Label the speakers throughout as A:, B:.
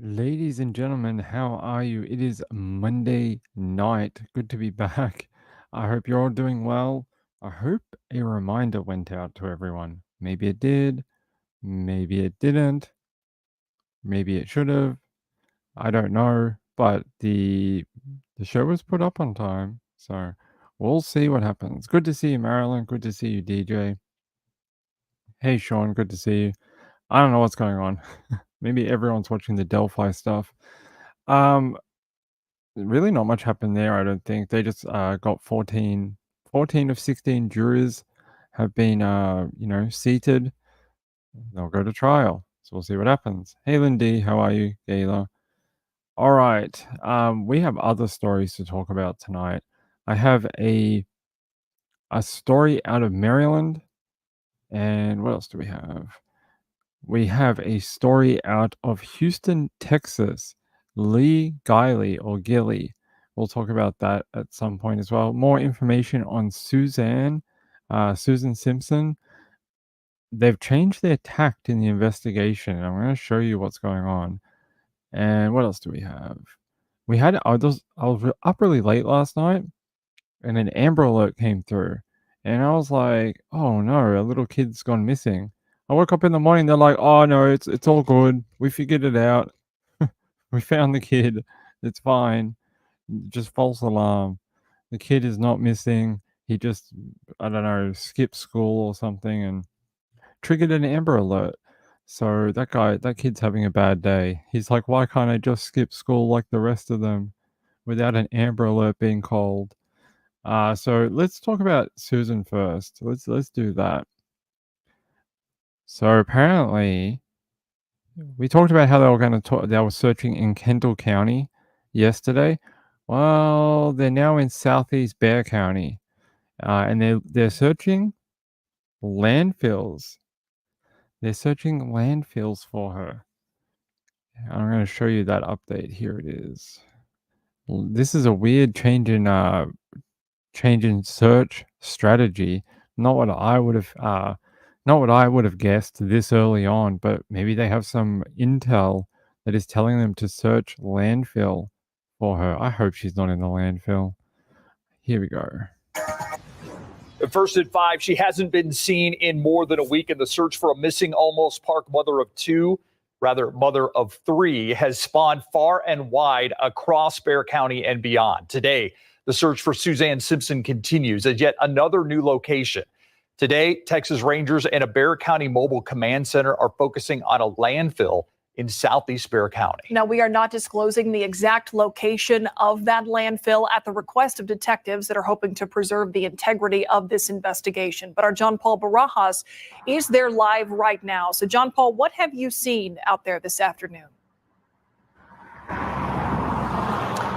A: Ladies and gentlemen, how are you? It is Monday night. Good to be back. I hope you're all doing well. I hope a reminder went out to everyone. Maybe it did, maybe it didn't, maybe it should have. I don't know, but the show was put up on time, so we'll see what happens. Good to see you, Marilyn. Good to see you, DJ. Hey, Sean. Good to see you. I don't know what's going on. Maybe everyone's watching the Delphi stuff. Um, Really not much happened there, I don't think. They just, got 14 of 16 jurors have been, seated. They'll go to trial, so we'll see what happens. Hey, Lindy, how are you? Gayla. Alright, we have other stories to talk about tonight. I have a story out of Maryland, and what else do we have? We have a story out of Houston, Texas. Lee Giley or Gilly. We'll talk about that at some point as well. More information on Susan Simpson. They've changed their tact in the investigation, and I'm going to show you what's going on. And what else do we have? I was up really late last night, and an Amber Alert came through. And I was like, "Oh no, a little kid's gone missing." I woke up in the morning, they're like, "Oh no, it's all good. We figured it out. We found the kid. It's fine. Just false alarm. The kid is not missing. He just, I don't know, skipped school or something and triggered an Amber Alert." So that kid's having a bad day. He's like, "Why can't I just skip school like the rest of them without an Amber Alert being called?" So let's talk about Susan first. Let's do that. So apparently, we talked about how they were searching in Kendall County yesterday. Well, they're now in Southeast Bear County, and they're searching landfills. They're searching landfills for her. I'm going to show you that update. Here it is. This is a weird change in search strategy. Not what I would have not what I would have guessed this early on, but maybe they have some intel that is telling them to search landfill for her. I hope she's not in the landfill. Here we go.
B: First at 5, she hasn't been seen in more than a week, and the search for a missing Almost Park mother of 3, has spawned far and wide across Bexar County and beyond. Today, the search for Suzanne Simpson continues at yet another new location. Today, Texas Rangers and a Bexar County Mobile Command Center are focusing on a landfill in southeast Bexar County.
C: Now, we are not disclosing the exact location of that landfill at the request of detectives that are hoping to preserve the integrity of this investigation. But our John Paul Barajas is there live right now. So, John Paul, what have you seen out there this afternoon?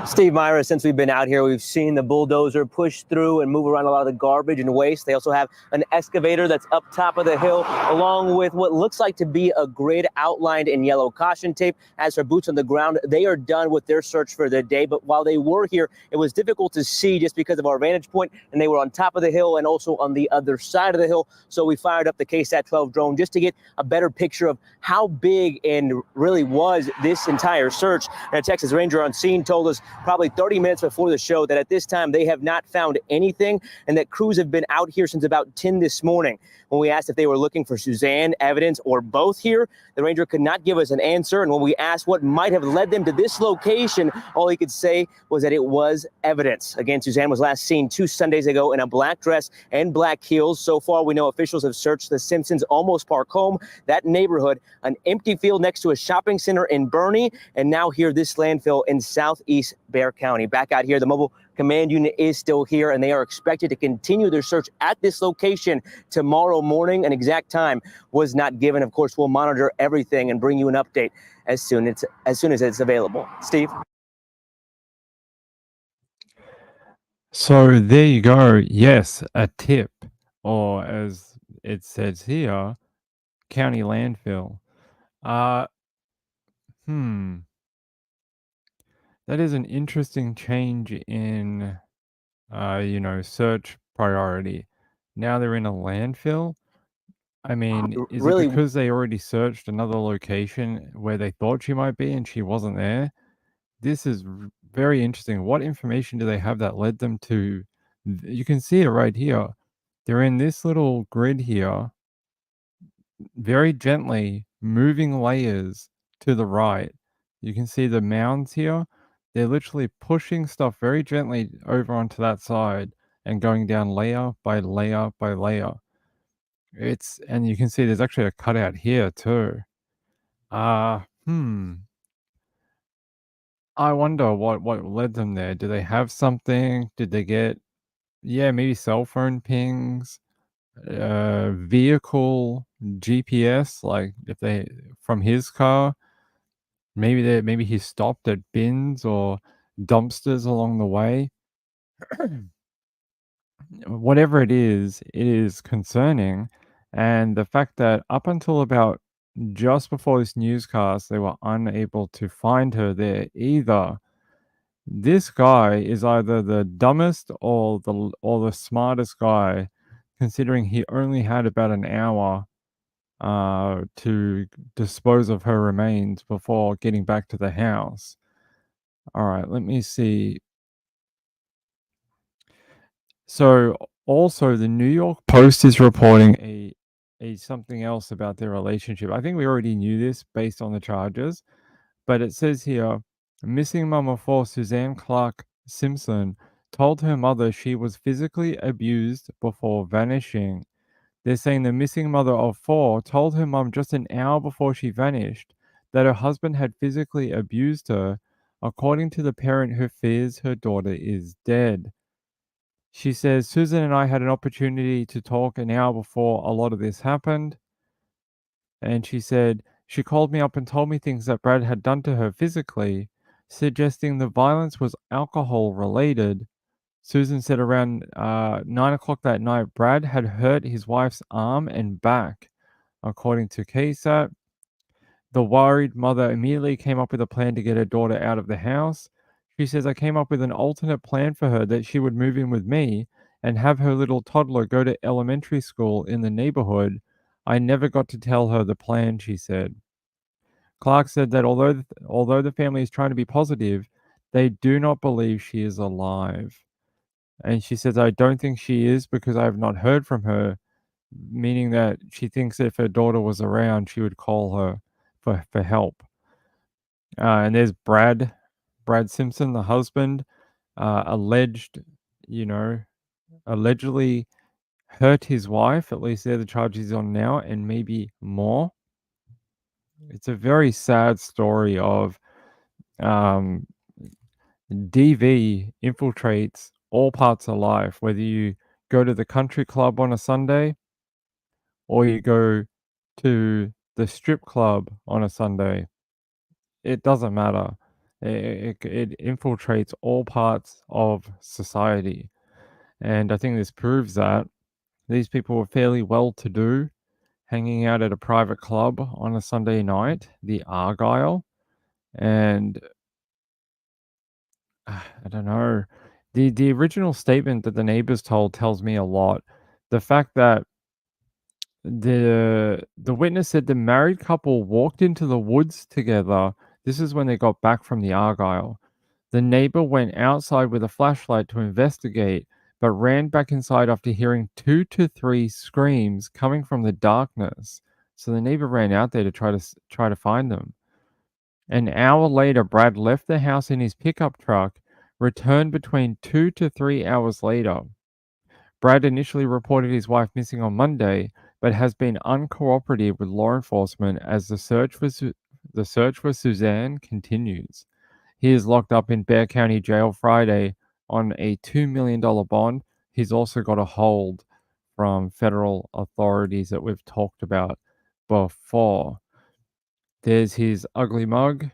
D: Steve, Myra, since we've been out here, we've seen the bulldozer push through and move around a lot of the garbage and waste. They also have an excavator that's up top of the hill, along with what looks like to be a grid outlined in yellow caution tape. As for boots on the ground, they are done with their search for the day. But while they were here, it was difficult to see just because of our vantage point, and they were on top of the hill and also on the other side of the hill. So we fired up the KSAT-12 drone just to get a better picture of how big and really was this entire search. And a Texas Ranger on scene told us probably 30 minutes before the show that at this time they have not found anything, and that crews have been out here since about 10 this morning. When we asked if they were looking for Suzanne, evidence, or both here, the Ranger could not give us an answer. And when we asked what might have led them to this location, all he could say was that it was evidence. Again, Suzanne was last seen 2 Sundays ago in a black dress and black heels. So far, we know officials have searched the Simpsons' Almost Park home, that neighborhood, an empty field next to a shopping center in Bernie, and now here this landfill in southeast Bexar County. Back out here, the mobile command unit is still here, and they are expected to continue their search at this location tomorrow morning. An exact time was not given. Of course, we'll monitor everything and bring you an update as soon as it's available. Steve?
A: So there you go. Yes, a tip, or as it says here, county landfill. Uh, hmm. That is an interesting change in, search priority. Now they're in a landfill. I mean, is it
D: Really,
A: because they already searched another location where they thought she might be and she wasn't there? This is very interesting. What information do they have that led them to? You can see it right here. They're in this little grid here, very gently moving layers to the right. You can see the mounds here. They're literally pushing stuff very gently over onto that side and going down layer by layer by layer. And you can see there's actually a cutout here too. Uh, hmm. I wonder what led them there. Do they have something? Did they get, yeah, maybe cell phone pings, vehicle GPS, like if they from his car, maybe he stopped at bins or dumpsters along the way. Whatever it is concerning, and the fact that up until about just before this newscast, they were unable to find her there either. This guy is either the dumbest or the smartest guy, considering he only had about an hour to dispose of her remains before getting back to the house. All right, let me see. So also the New York Post is reporting a something else about their relationship. I think we already knew this based on the charges, but it says here, missing mum of four Suzanne Clark Simpson told her mother she was physically abused before vanishing. They're saying the missing mother of four told her mum just an hour before she vanished that her husband had physically abused her, according to the parent who fears her daughter is dead. She says, Susan and I had an opportunity to talk an hour before a lot of this happened. And she said, she called me up and told me things that Brad had done to her physically, suggesting the violence was alcohol related. Susan said around 9 o'clock that night, Brad had hurt his wife's arm and back. According to KSAT, the worried mother immediately came up with a plan to get her daughter out of the house. She says, I came up with an alternate plan for her that she would move in with me and have her little toddler go to elementary school in the neighborhood. I never got to tell her the plan, she said. Clark said that although the family is trying to be positive, they do not believe she is alive. And she says, I don't think she is because I have not heard from her, meaning that she thinks if her daughter was around, she would call her for help. And there's Brad Simpson, the husband, alleged, you know, allegedly hurt his wife. At least they're the charges he's on now, and maybe more. It's a very sad story of um, DV infiltrates all parts of life, whether you go to the country club on a Sunday or you go to the strip club on a Sunday. It doesn't matter. It infiltrates all parts of society. And I think this proves that these people were fairly well to do, hanging out at a private club on a Sunday night, the Argyle. And I don't know. The original statement that the neighbors told tells me a lot. The fact that the witness said the married couple walked into the woods together. This is when they got back from the Argyle. The neighbor went outside with a flashlight to investigate, but ran back inside after hearing 2 to 3 screams coming from the darkness. So the neighbor ran out there to try to find them. An hour later, Brad left the house in his pickup truck, returned between 2 to 3 hours later. Brad initially reported his wife missing on Monday, but has been uncooperative with law enforcement as the search for Suzanne continues. He is locked up in Bexar County Jail Friday on a $2 million bond. He's also got a hold from federal authorities that we've talked about before. There's his ugly mug.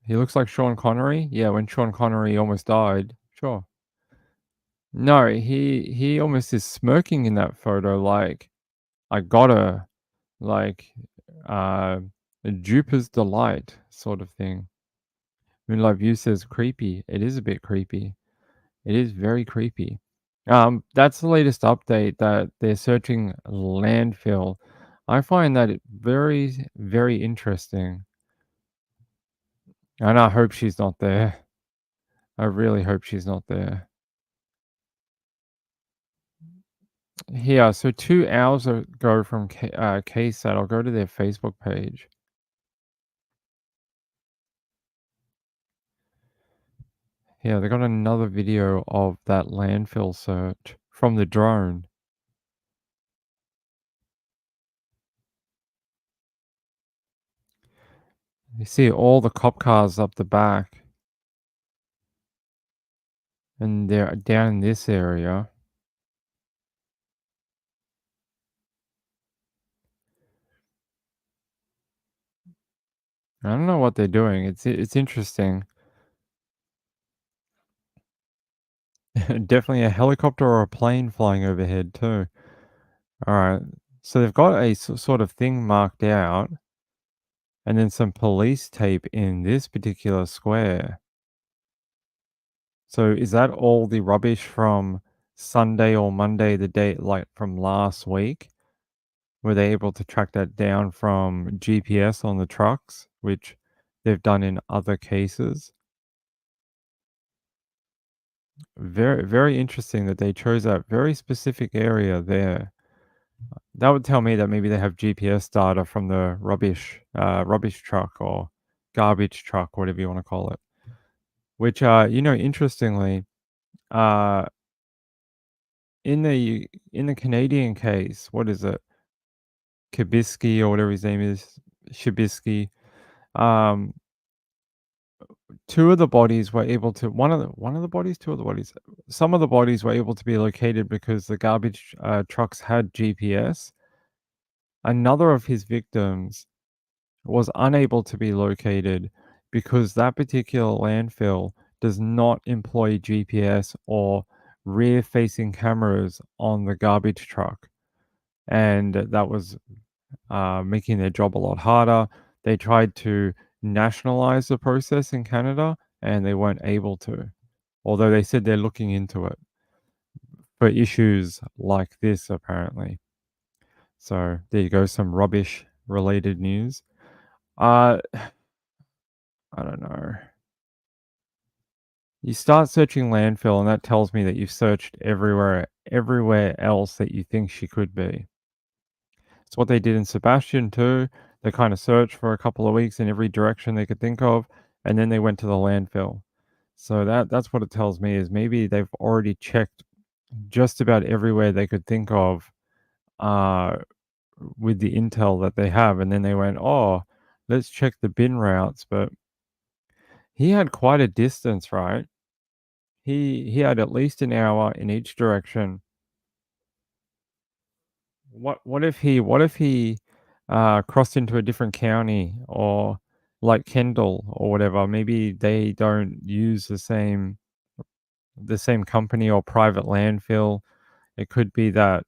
A: He looks like Sean Connery. Yeah, when Sean Connery almost died. Sure. No, he almost is smirking in that photo like, I got her. Like, uh, Jupiter's delight sort of thing. Moonlight View says creepy. It is a bit creepy. It is very creepy. That's the latest update that they're searching landfill. I find that very, very interesting. And I hope she's not there. I really hope she's not there. Here, so 2 hours ago from KSAT, I'll go to their Facebook page. Yeah, they got another video of that landfill search from the drone. You see all the cop cars up the back. And they're down in this area. I don't know what they're doing. It's interesting. Definitely a helicopter or a plane flying overhead too. All right. So they've got a sort of thing marked out, and then some police tape in this particular square. So is that all the rubbish from Sunday or Monday, the day like from last week? Were they able to track that down from GPS on the trucks, which they've done in other cases? Very, very interesting that they chose that very specific area there. That would tell me that maybe they have GPS data from the rubbish truck or garbage truck, whatever you want to call it. Which, interestingly, uh, in the Canadian case, what is it? Kabisky or whatever his name is, Shabisky. Um, two of the bodies were able to one of the bodies, two of the bodies. Some of the bodies were able to be located because the garbage trucks had GPS. Another of his victims was unable to be located because that particular landfill does not employ GPS or rear-facing cameras on the garbage truck, and that was making their job a lot harder. They tried to nationalize the process in Canada, and they weren't able to, although they said they're looking into it for issues like this, apparently. So there you go, some rubbish-related news. I don't know. You start searching landfill, and that tells me that you've searched everywhere else that you think she could be. It's what they did in Sebastian too. They kind of searched for a couple of weeks in every direction they could think of, and then they went to the landfill. So that's what it tells me is maybe they've already checked just about everywhere they could think of uh, with the intel that they have, and then they went, oh, let's check the bin routes. But he had quite a distance, right? He had at least an hour in each direction. What if he crossed into a different county or like Kendall or whatever? Maybe they don't use the same company or private landfill. It could be that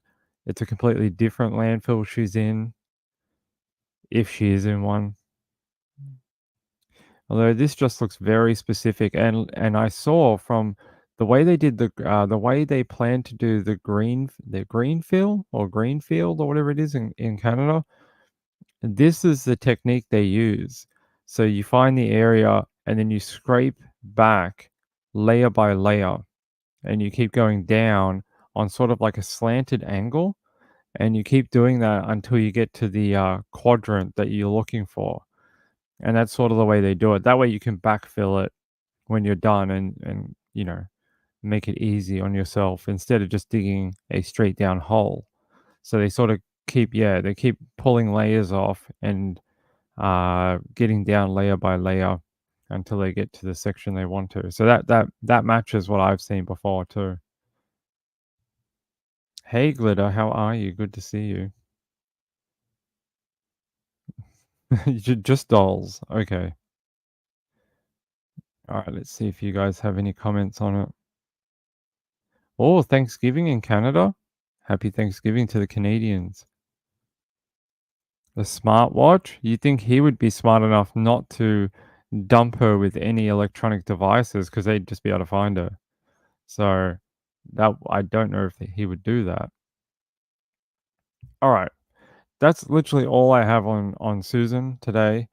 A: it's a completely different landfill she's in, if she is in one. Although this just looks very specific, and I saw from the way they did the way they plan to do the greenfield or whatever it is in Canada. This is the technique they use. So you find the area and then you scrape back layer by layer, and you keep going down on sort of like a slanted angle, and you keep doing that until you get to the quadrant that you're looking for. And that's sort of the way they do it. That way you can backfill it when you're done and make it easy on yourself instead of just digging a straight down hole. So they sort of they keep pulling layers off and getting down layer by layer until they get to the section they want to. So that matches what I've seen before too. Hey Glitter, how are you? Good to see you. Just dolls. Okay. All right, let's see if you guys have any comments on it. Oh, Thanksgiving in Canada. Happy Thanksgiving to the Canadians. The smartwatch? You think he would be smart enough not to dump her with any electronic devices because they'd just be able to find her. So That I don't know if he would do that. All right. That's literally all I have on Susan today,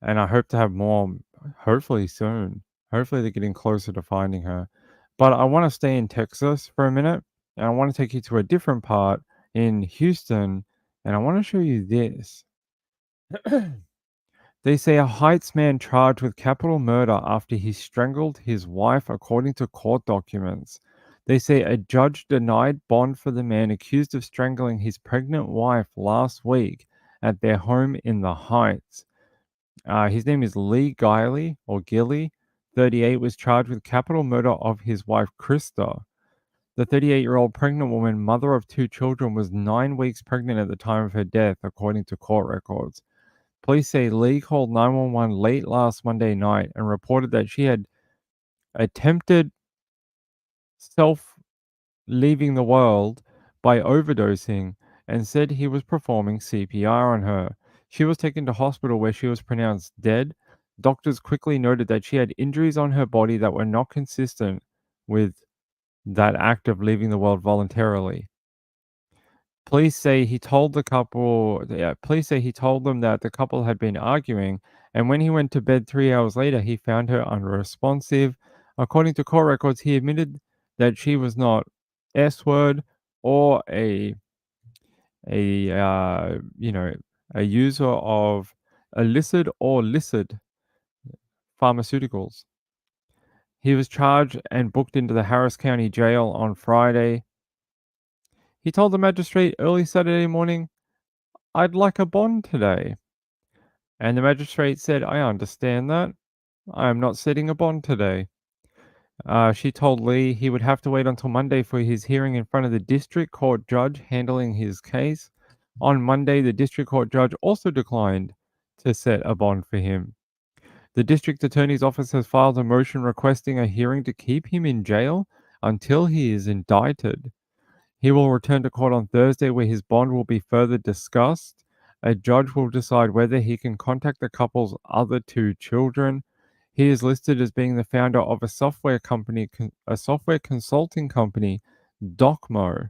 A: and I hope to have more hopefully soon. Hopefully they're getting closer to finding her. But I want to stay in Texas for a minute, and I want to take you to a different part in Houston, and I want to show you this. They say a Heights man charged with capital murder after he strangled his wife, according to court documents. They say a judge denied bond for the man accused of strangling his pregnant wife last week at their home in the Heights. His name is Lee Giley, or Gilly. 38 was charged with capital murder of his wife, Krista. The 38-year-old pregnant woman, mother of 2 children, was 9 weeks pregnant at the time of her death, according to court records. Police say Lee called 911 late last Monday night and reported that she had attempted self leaving the world by overdosing and said he was performing CPR on her. She was taken to hospital where she was pronounced dead. Doctors quickly noted that she had injuries on her body that were not consistent with that act of leaving the world voluntarily. Police say he told the couple police say he told them that the couple had been arguing, and when he went to bed 3 hours later, he found her unresponsive. According to court records, he admitted that she was not S-word or a user of illicit or licit pharmaceuticals. He was charged and booked into the Harris County Jail on Friday. He told the magistrate early Saturday morning, "I'd like a bond today." And the magistrate said, "I understand that. I am not setting a bond today." She told Lee he would have to wait until Monday for his hearing in front of the district court judge handling his case. On Monday, the district court judge also declined to set a bond for him. The district attorney's office has filed a motion requesting a hearing to keep him in jail until he is indicted. He will return to court on Thursday where his bond will be further discussed. A judge will decide whether he can contact the couple's other 2 children. He is listed as being the founder of a software consulting company, Docmo.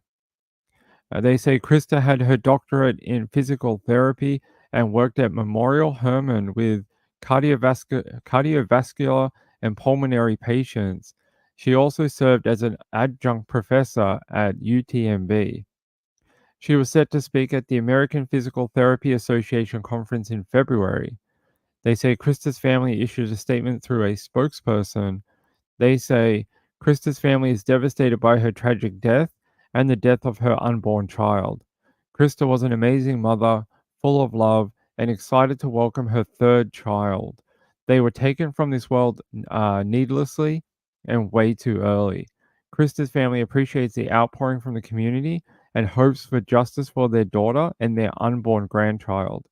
A: They say Krista had her doctorate in physical therapy and worked at Memorial Hermann with cardiovascular and pulmonary patients. She also served as an adjunct professor at UTMB. She was set to speak at the American Physical Therapy Association conference in February. They say Krista's family issued a statement through a spokesperson. They say Krista's family is devastated by her tragic death and the death of her unborn child. Krista was an amazing mother, full of love, and excited to welcome her 3rd child. They were taken from this world needlessly and way too early. Krista's family appreciates the outpouring from the community and hopes for justice for their daughter and their unborn grandchild.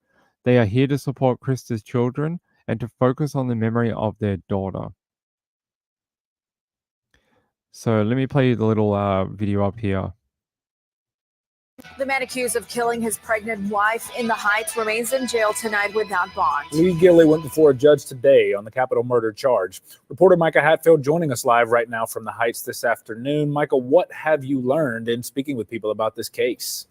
A: They are here to support Krista's children and to focus on the memory of their daughter. So let me play you the little video up here.
C: The man accused of killing his pregnant wife in the Heights remains in jail tonight without bond.
E: Lee Gilly went before a judge today on the capital murder charge. Reporter Micah Hatfield joining us live right now from the Heights this afternoon. Micah, what have you learned in speaking with people about this case?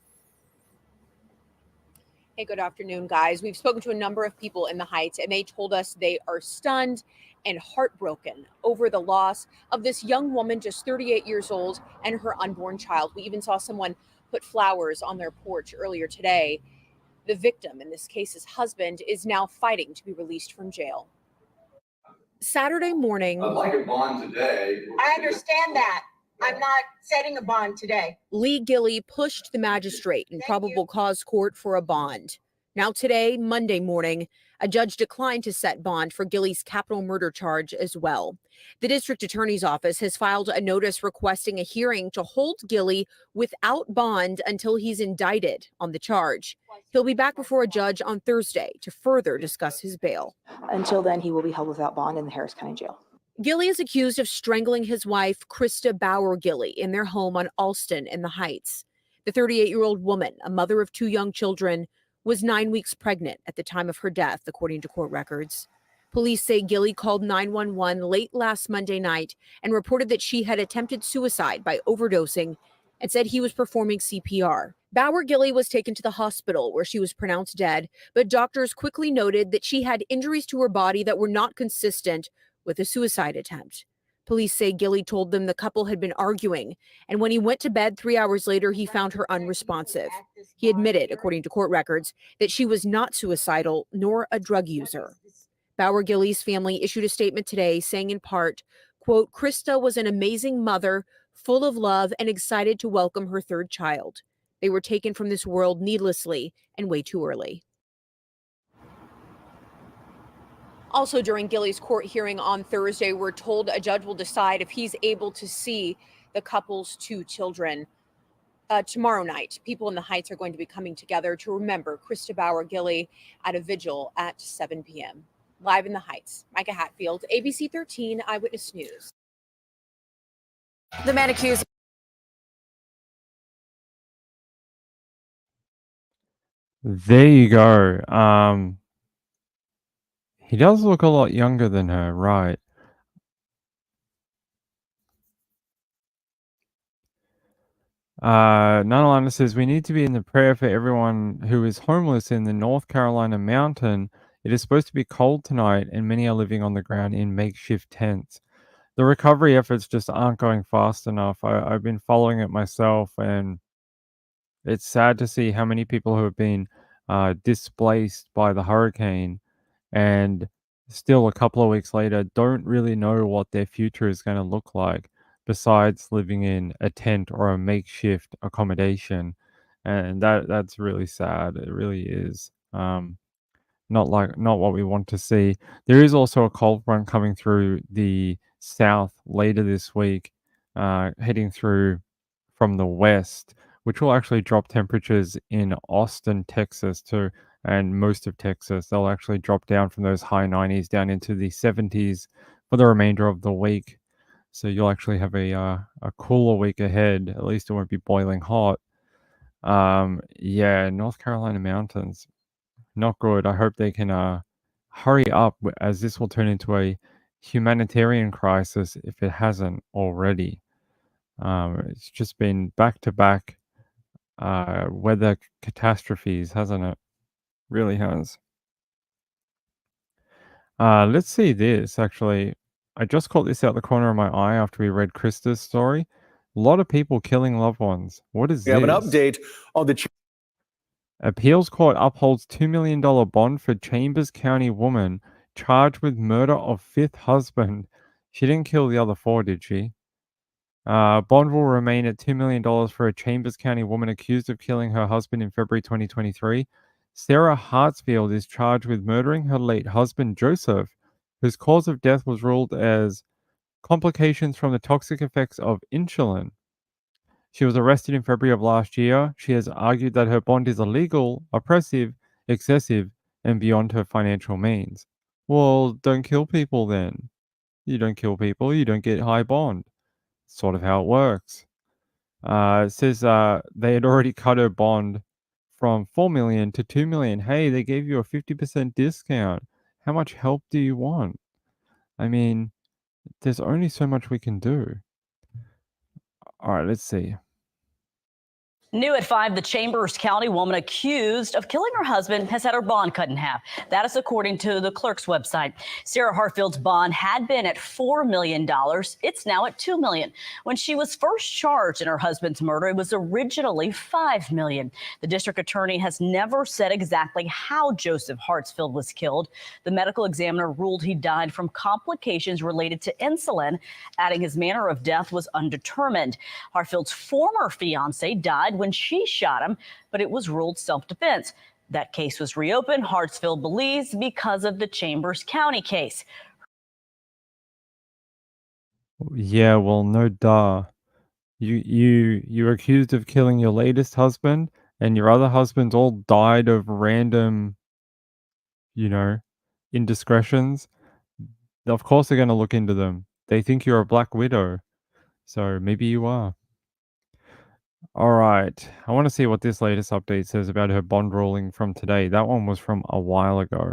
F: Hey, good afternoon, guys. We've spoken to a number of people in the Heights, and they told us they are stunned and heartbroken over the loss of this young woman, just 38 years old, and her unborn child. We even saw someone put flowers on their porch earlier today. The victim, in this case, his husband, is now fighting to be released from jail. Saturday morning.
G: I'd like a bond today.
H: I understand that. I'm not setting a bond today.
F: Lee Gilly pushed the magistrate in probable cause court for a bond. Now today, Monday morning, a judge declined to set bond for Gilly's capital murder charge as well. The district attorney's office has filed a notice requesting a hearing to hold Gilly without bond until he's indicted on the charge. He'll be back before a judge on Thursday to further discuss his bail.
I: Until then, he will be held without bond in the Harris County Jail.
F: Gilly is accused of strangling his wife, Krista Bauer Gilly, in their home on Alston in the Heights. The 38-year-old woman, a mother of 2 young children, was 9 weeks pregnant at the time of her death, according to court records. Police say Gilly called 911 late last Monday night and reported that she had attempted suicide by overdosing and said he was performing CPR. Bauer Gilly was taken to the hospital where she was pronounced dead, but doctors quickly noted that she had injuries to her body that were not consistent with a suicide attempt. Police say Gilly told them the couple had been arguing, and when he went to bed 3 hours later, he found her unresponsive. He admitted, according to court records, that she was not suicidal nor a drug user. Bauer Gilly's family issued a statement today saying in part, quote, Krista was an amazing mother, full of love and excited to welcome her third child. They were taken from this world needlessly and way too early. Also, during Gilly's court hearing on Thursday, we're told a judge will decide if he's able to see the couple's two children. Tomorrow night, people in the Heights are going to be coming together to remember Krista Bauer Gilly at a vigil at 7 p.m. Live in the Heights, Micah Hatfield, ABC 13 Eyewitness News.
C: The man accused.
A: There you go. He does look a lot younger than her, right? Nonalana says, we need to be in the prayer for everyone who is homeless in the North Carolina mountain. It is supposed to be cold tonight, and many are living on the ground in makeshift tents. The recovery efforts just aren't going fast enough. I've been following it myself, and it's sad to see how many people who have been displaced by the hurricane and still a couple of weeks later don't really know what their future is going to look like besides living in a tent or a makeshift accommodation. And that's really sad. It really is. Not what we want to see. There is also a cold front coming through the south later this week, heading through from the west, which will actually drop temperatures in Austin, Texas, too, and most of Texas. They'll actually drop down from those high 90s down into the 70s for the remainder of the week. So you'll actually have a cooler week ahead. At least it won't be boiling hot. Yeah, North Carolina mountains, not good. I hope they can hurry up, as this will turn into a humanitarian crisis if it hasn't already. It's just been back-to-back weather catastrophes, hasn't it? Really has. Let's see this, actually. I just caught this out the corner of my eye after we read Krista's story. A lot of people killing loved ones. What is
J: We
A: this?
J: have an update on the
A: Appeals court upholds $2 million bond for Chambers County woman charged with murder of fifth husband. She didn't kill the other four, did she? Bond will remain at $2 million for a Chambers County woman accused of killing her husband in February 2023. Sarah Hartsfield is charged with murdering her late husband, Joseph, whose cause of death was ruled as complications from the toxic effects of insulin. She was arrested in February of last year. She has argued that her bond is illegal, oppressive, excessive, and beyond her financial means. Well, don't kill people then. You don't kill people, you don't get high bond. Sort of how it works. It says they had already cut her bond from $4 million to $2 million. Hey, they gave you a 50% discount. How much help do you want? I mean, there's only so much we can do. All right, let's see.
K: New at 5, the Chambers County woman accused of killing her husband has had her bond cut in half. That is according to the clerk's website. Sarah Hartfield's bond had been at $4 million. It's now at $2 million. When she was first charged in her husband's murder, it was originally $5 million. The district attorney has never said exactly how Joseph Hartsfield was killed. The medical examiner ruled he died from complications related to insulin, adding his manner of death was undetermined. Hartfield's former fiance died when she shot him, but it was ruled self-defense. That case was reopened, Hartsfield believes, because of the Chambers County case.
A: Yeah, well, no duh. You're accused of killing your latest husband, and your other husbands all died of random, indiscretions. Of course they're gonna look into them. They think you're a black widow, so maybe you are. All right. I want to see what this latest update says about her bond ruling from today. That one was from a while ago.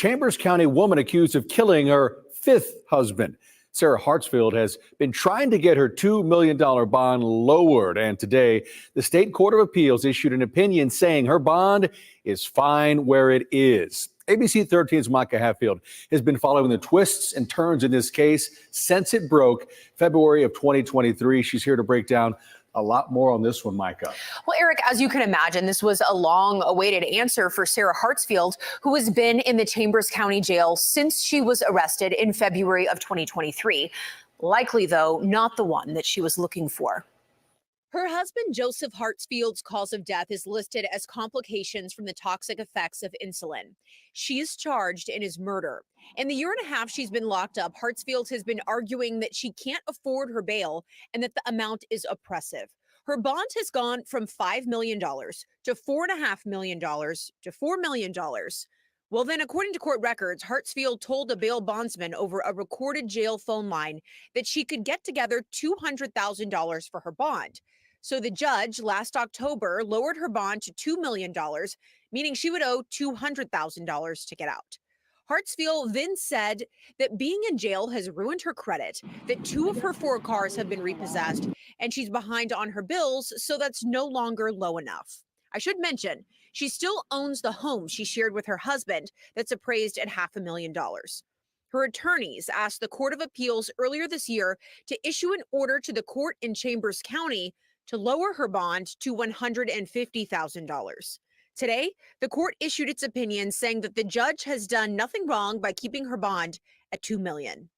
J: Chambers County woman accused of killing her fifth husband. Sarah Hartsfield has been trying to get her $2 million bond lowered, and today the State Court of Appeals issued an opinion saying her bond is fine where it is. ABC 13's Micah Hatfield has been following the twists and turns in this case since it broke February of 2023. She's here to break down a lot more on this one, Micah.
L: Well, Eric, as you can imagine, this was a long-awaited answer for Sarah Hartsfield, who has been in the Chambers County Jail since she was arrested in February of 2023. Likely, though, not the one that she was looking for.
F: Her husband, Joseph Hartsfield's cause of death is listed as complications from the toxic effects of insulin. She is charged in his murder. In the year and a half she's been locked up, Hartsfield has been arguing that she can't afford her bail and that the amount is oppressive. Her bond has gone from $5 million to $4.5 million to $4 million. Well, then, according to court records, Hartsfield told a bail bondsman over a recorded jail phone line that she could get together $200,000 for her bond. So the judge last October lowered her bond to $2 million, meaning she would owe $200,000 to get out. Hartsfield then said that being in jail has ruined her credit, that 2 of her 4 cars have been repossessed, and she's behind on her bills, so that's no longer low enough. I should mention, she still owns the home she shared with her husband that's appraised at $500,000. Her attorneys asked the Court of Appeals earlier this year to issue an order to the court in Chambers County to lower her bond to $150,000. Today, the court issued its opinion saying that the judge has done nothing wrong by keeping her bond at $2 million.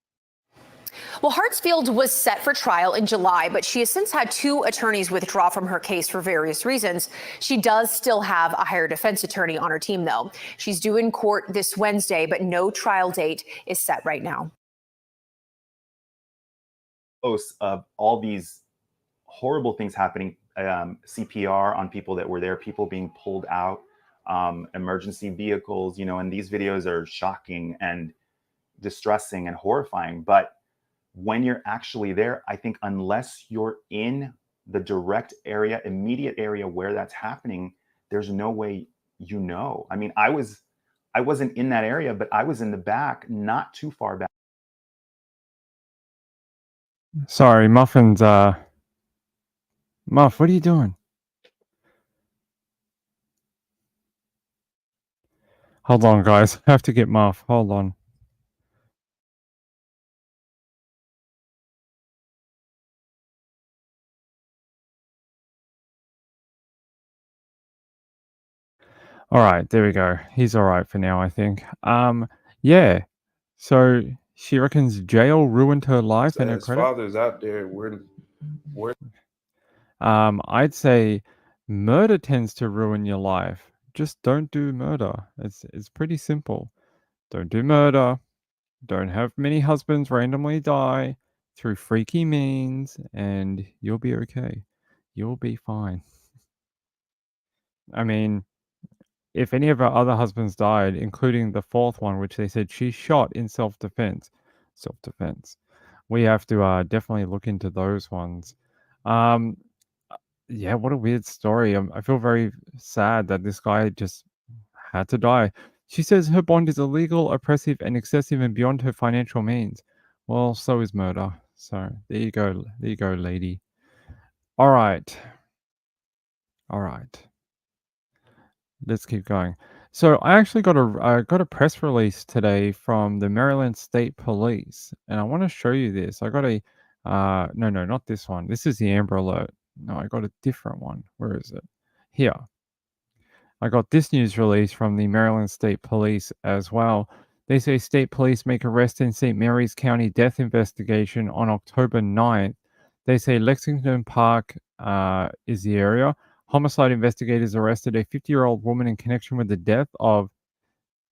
L: Well, Hartsfield was set for trial in July, but she has since had 2 attorneys withdraw from her case for various reasons. She does still have a hired defense attorney on her team, though. She's due in court this Wednesday, but no trial date is set right now.
M: Of all these horrible things happening, CPR on people that were there, people being pulled out, emergency vehicles, and these videos are shocking and distressing and horrifying. But when you're actually there, I think unless you're in the direct area, immediate area where that's happening, there's no way I mean, I wasn't in that area, but I was in the back, not too far back.
A: Sorry, Muffin's Muff, what are you doing? Hold on, guys. I have to get Muff. Hold on. All right, there we go. He's all right for now, I think. Yeah. So she reckons jail ruined her life and her
N: As
A: credit.
N: fathers out there, we're
A: I'd say murder tends to ruin your life. Just don't do murder. It's pretty simple. Don't do murder. Don't have many husbands randomly die through freaky means, and you'll be okay. You'll be fine. I mean, if any of her other husbands died, including the 4th one, which they said she shot in self-defense, we have to definitely look into those ones. Yeah, what a weird story. I feel very sad that this guy just had to die. She says her bond is illegal, oppressive, and excessive and beyond her financial means. Well, so is murder. So there you go. There you go, lady. All right. Let's keep going. So I actually got a press release today from the Maryland State Police, and I want to show you this. I got a no, not this one. This is the Amber Alert. No, I got a different one. Where is it? Here. I got this news release from the Maryland State Police as well. They say state police make arrest in St. Mary's County death investigation on October 9th. They say Lexington Park is the area. Homicide investigators arrested a 50-year-old woman in connection with the death of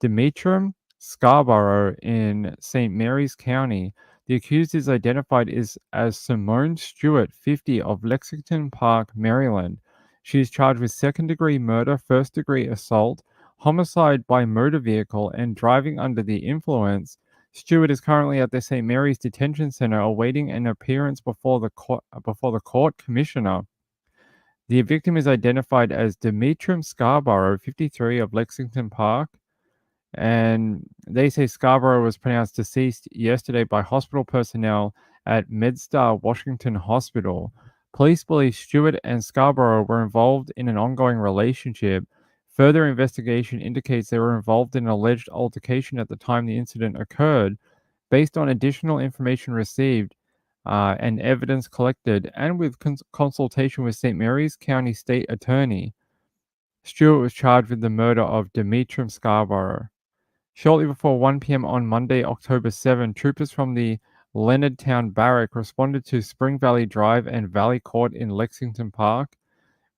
A: Demetrum Scarborough in St. Mary's County. The accused is identified as Simone Stewart, 50, of Lexington Park, Maryland. She is charged with second-degree murder, first-degree assault, homicide by motor vehicle, and driving under the influence. Stewart is currently at the St. Mary's Detention Center awaiting an appearance before the court commissioner. The victim is identified as Demetrum Scarborough, 53, of Lexington Park. And they say Scarborough was pronounced deceased yesterday by hospital personnel at MedStar Washington Hospital. Police believe Stewart and Scarborough were involved in an ongoing relationship. Further investigation indicates they were involved in an alleged altercation at the time the incident occurred. Based on additional information received and evidence collected, and with consultation with St. Mary's County State Attorney, Stewart was charged with the murder of Demetrum Scarborough. Shortly before 1 p.m. on Monday, October 7, troopers from the Leonardtown Barrack responded to Spring Valley Drive and Valley Court in Lexington Park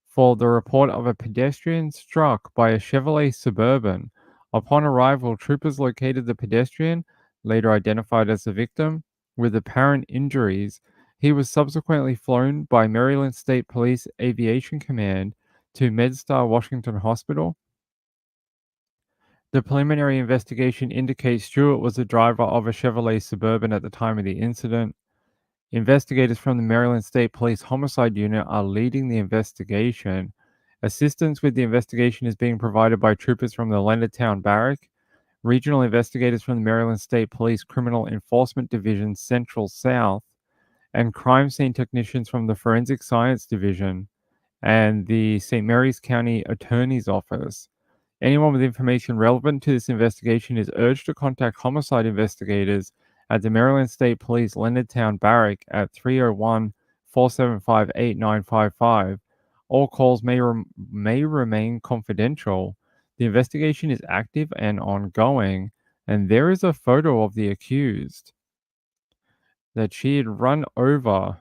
A: for the report of a pedestrian struck by a Chevrolet Suburban. Upon arrival, troopers located the pedestrian, later identified as the victim, with apparent injuries. He was subsequently flown by Maryland State Police Aviation Command to MedStar Washington Hospital. The preliminary investigation indicates Stewart was the driver of a Chevrolet Suburban at the time of the incident. Investigators from the Maryland State Police Homicide Unit are leading the investigation. Assistance with the investigation is being provided by troopers from the Leonardtown Barrack, regional investigators from the Maryland State Police Criminal Enforcement Division Central South, and crime scene technicians from the Forensic Science Division and the St. Mary's County Attorney's Office. Anyone with information relevant to this investigation is urged to contact homicide investigators at the Maryland State Police Leonardtown Barrack at 301-475-8955. All calls may remain confidential. The investigation is active and ongoing, and there is a photo of the accused that she had run over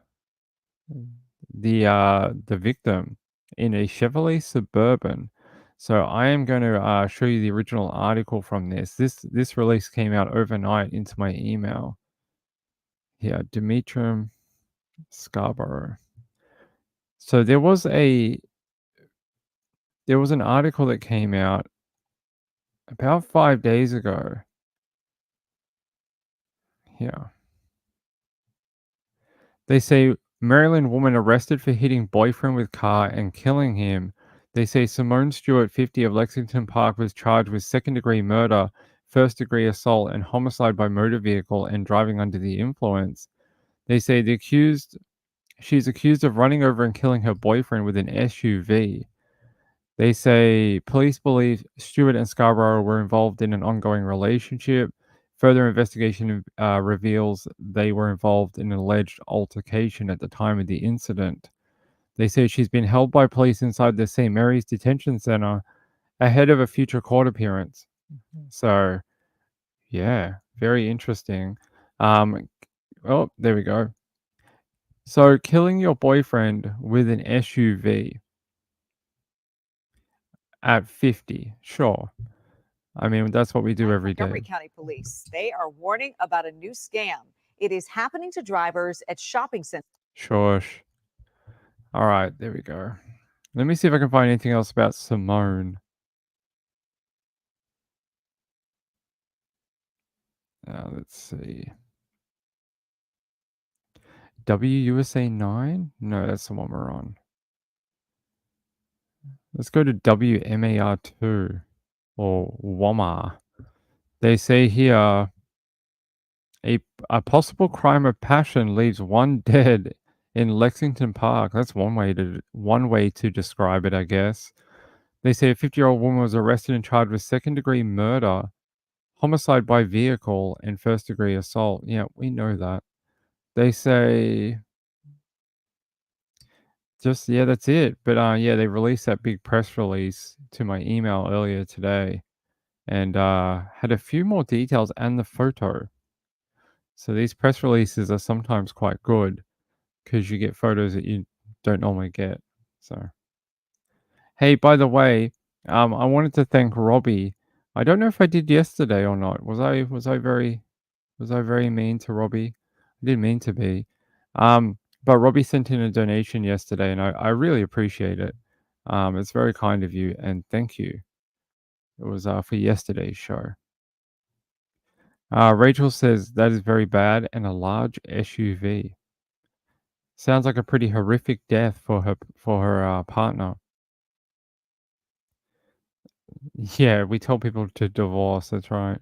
A: the victim in a Chevrolet Suburban. So I am going to show you the original article from this. This release came out overnight into my email. Here, Demetrum Scarborough. So there was an article that came out about 5 days ago. Here. They say Maryland woman arrested for hitting boyfriend with car and killing him. They say Simone Stewart, 50, of Lexington Park, was charged with second-degree murder, first-degree assault, and homicide by motor vehicle and driving under the influence. They say she's accused of running over and killing her boyfriend with an SUV. They say police believe Stewart and Scarborough were involved in an ongoing relationship. Further investigation reveals they were involved in an alleged altercation at the time of the incident. They say she's been held by police inside the St. Mary's Detention Center ahead of a future court appearance. So, yeah, very interesting. Oh, there we go. So, killing your boyfriend with an SUV at 50, sure. I mean, that's what we do every day.
O: Montgomery County Police, they are warning about a new scam. It is happening to drivers at shopping centers.
A: Shush. All right, there we go. Let me see if I can find anything else about Simone. Let's see. WUSA 9? No, that's the one we're on. Let's go to WMAR 2 or WAMA. They say here a possible crime of passion leaves one dead in Lexington Park. That's one way to describe it, I guess. They say a 50-year-old woman was arrested and charged with second-degree murder, homicide by vehicle, and first-degree assault. Yeah, we know that. They say that's it. But they released that big press release to my email earlier today and had a few more details and the photo. So these press releases are sometimes quite good because you get photos that you don't normally get. So, hey, by the way, I wanted to thank Robbie. I don't know if I did yesterday or not. Was I very mean to Robbie? I didn't mean to be. But Robbie sent in a donation yesterday, and I really appreciate it. It's very kind of you, and thank you. It was for yesterday's show. Rachel says that is very bad and a large SUV. Sounds like a pretty horrific death for her partner. Yeah, we tell people to divorce. That's right.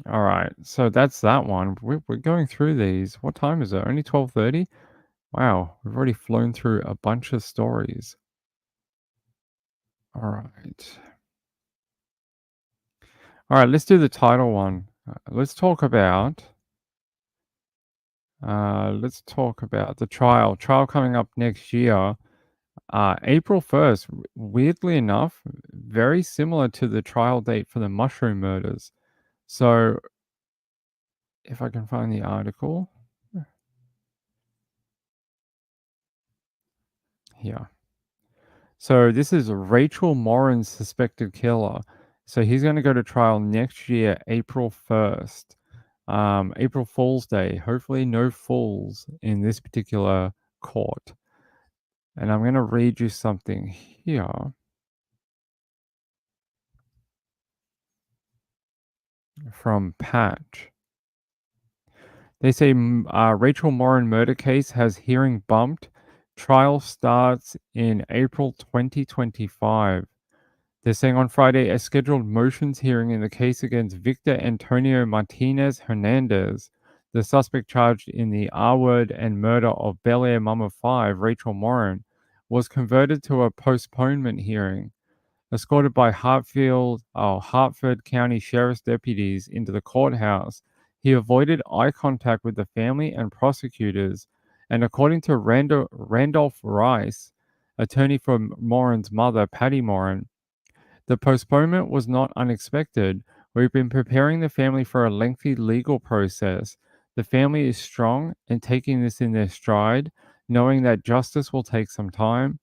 A: All right, so that's that one. We're going through these. What time is it? Only 12:30? Wow, we've already flown through a bunch of stories. All right. All right, let's do the title one. Let's talk about the trial. Trial coming up next year, April 1st. Weirdly enough, very similar to the trial date for the mushroom murders. So, if I can find the article here. So this is Rachel Morins' suspected killer. So he's going to go to trial next year, April 1st. April Fool's Day. Hopefully no fools in this particular court. And I'm going to read you something here from Patch. They say Rachel Morin murder case has hearing bumped. Trial starts in April 2025. They're saying on Friday, a scheduled motions hearing in the case against Victor Antonio Martinez-Hernandez, the suspect charged in the R-word and murder of Bel Air mum of 5, Rachel Morin, was converted to a postponement hearing. Escorted by Hartford County Sheriff's deputies into the courthouse, he avoided eye contact with the family and prosecutors, and according to Randolph Rice, attorney for Morin's mother, Patty Morin, the postponement was not unexpected. We've been preparing the family for a lengthy legal process. The family is strong and taking this in their stride, knowing that justice will take some time.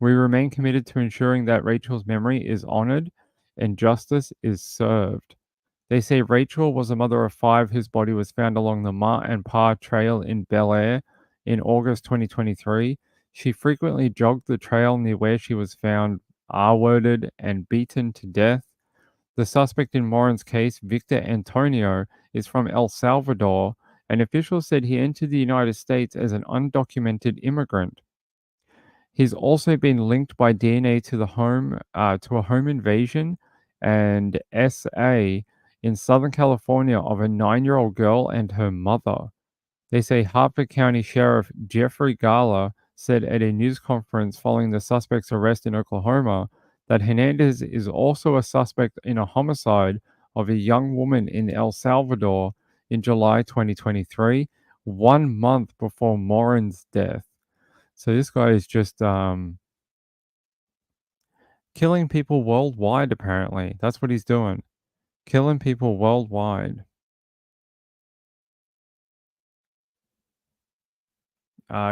A: We remain committed to ensuring that Rachel's memory is honored and justice is served. They say Rachel was a mother of 5 whose body was found along the Ma and Pa Trail in Bel Air in August 2023. She frequently jogged the trail near where she was found R-worded and beaten to death. The suspect in Morin's case, Victor Antonio, is from El Salvador, and officials said he entered the United States as an undocumented immigrant. He's also been linked by DNA to a home invasion and SA in Southern California of a 9-year-old girl and her mother. They say Hartford County Sheriff Jeffrey Gala said at a news conference following the suspect's arrest in Oklahoma that Hernandez is also a suspect in a homicide of a young woman in El Salvador in July 2023, 1 month before Morin's death. So this guy is just killing people worldwide, apparently. That's what he's doing. Killing people worldwide.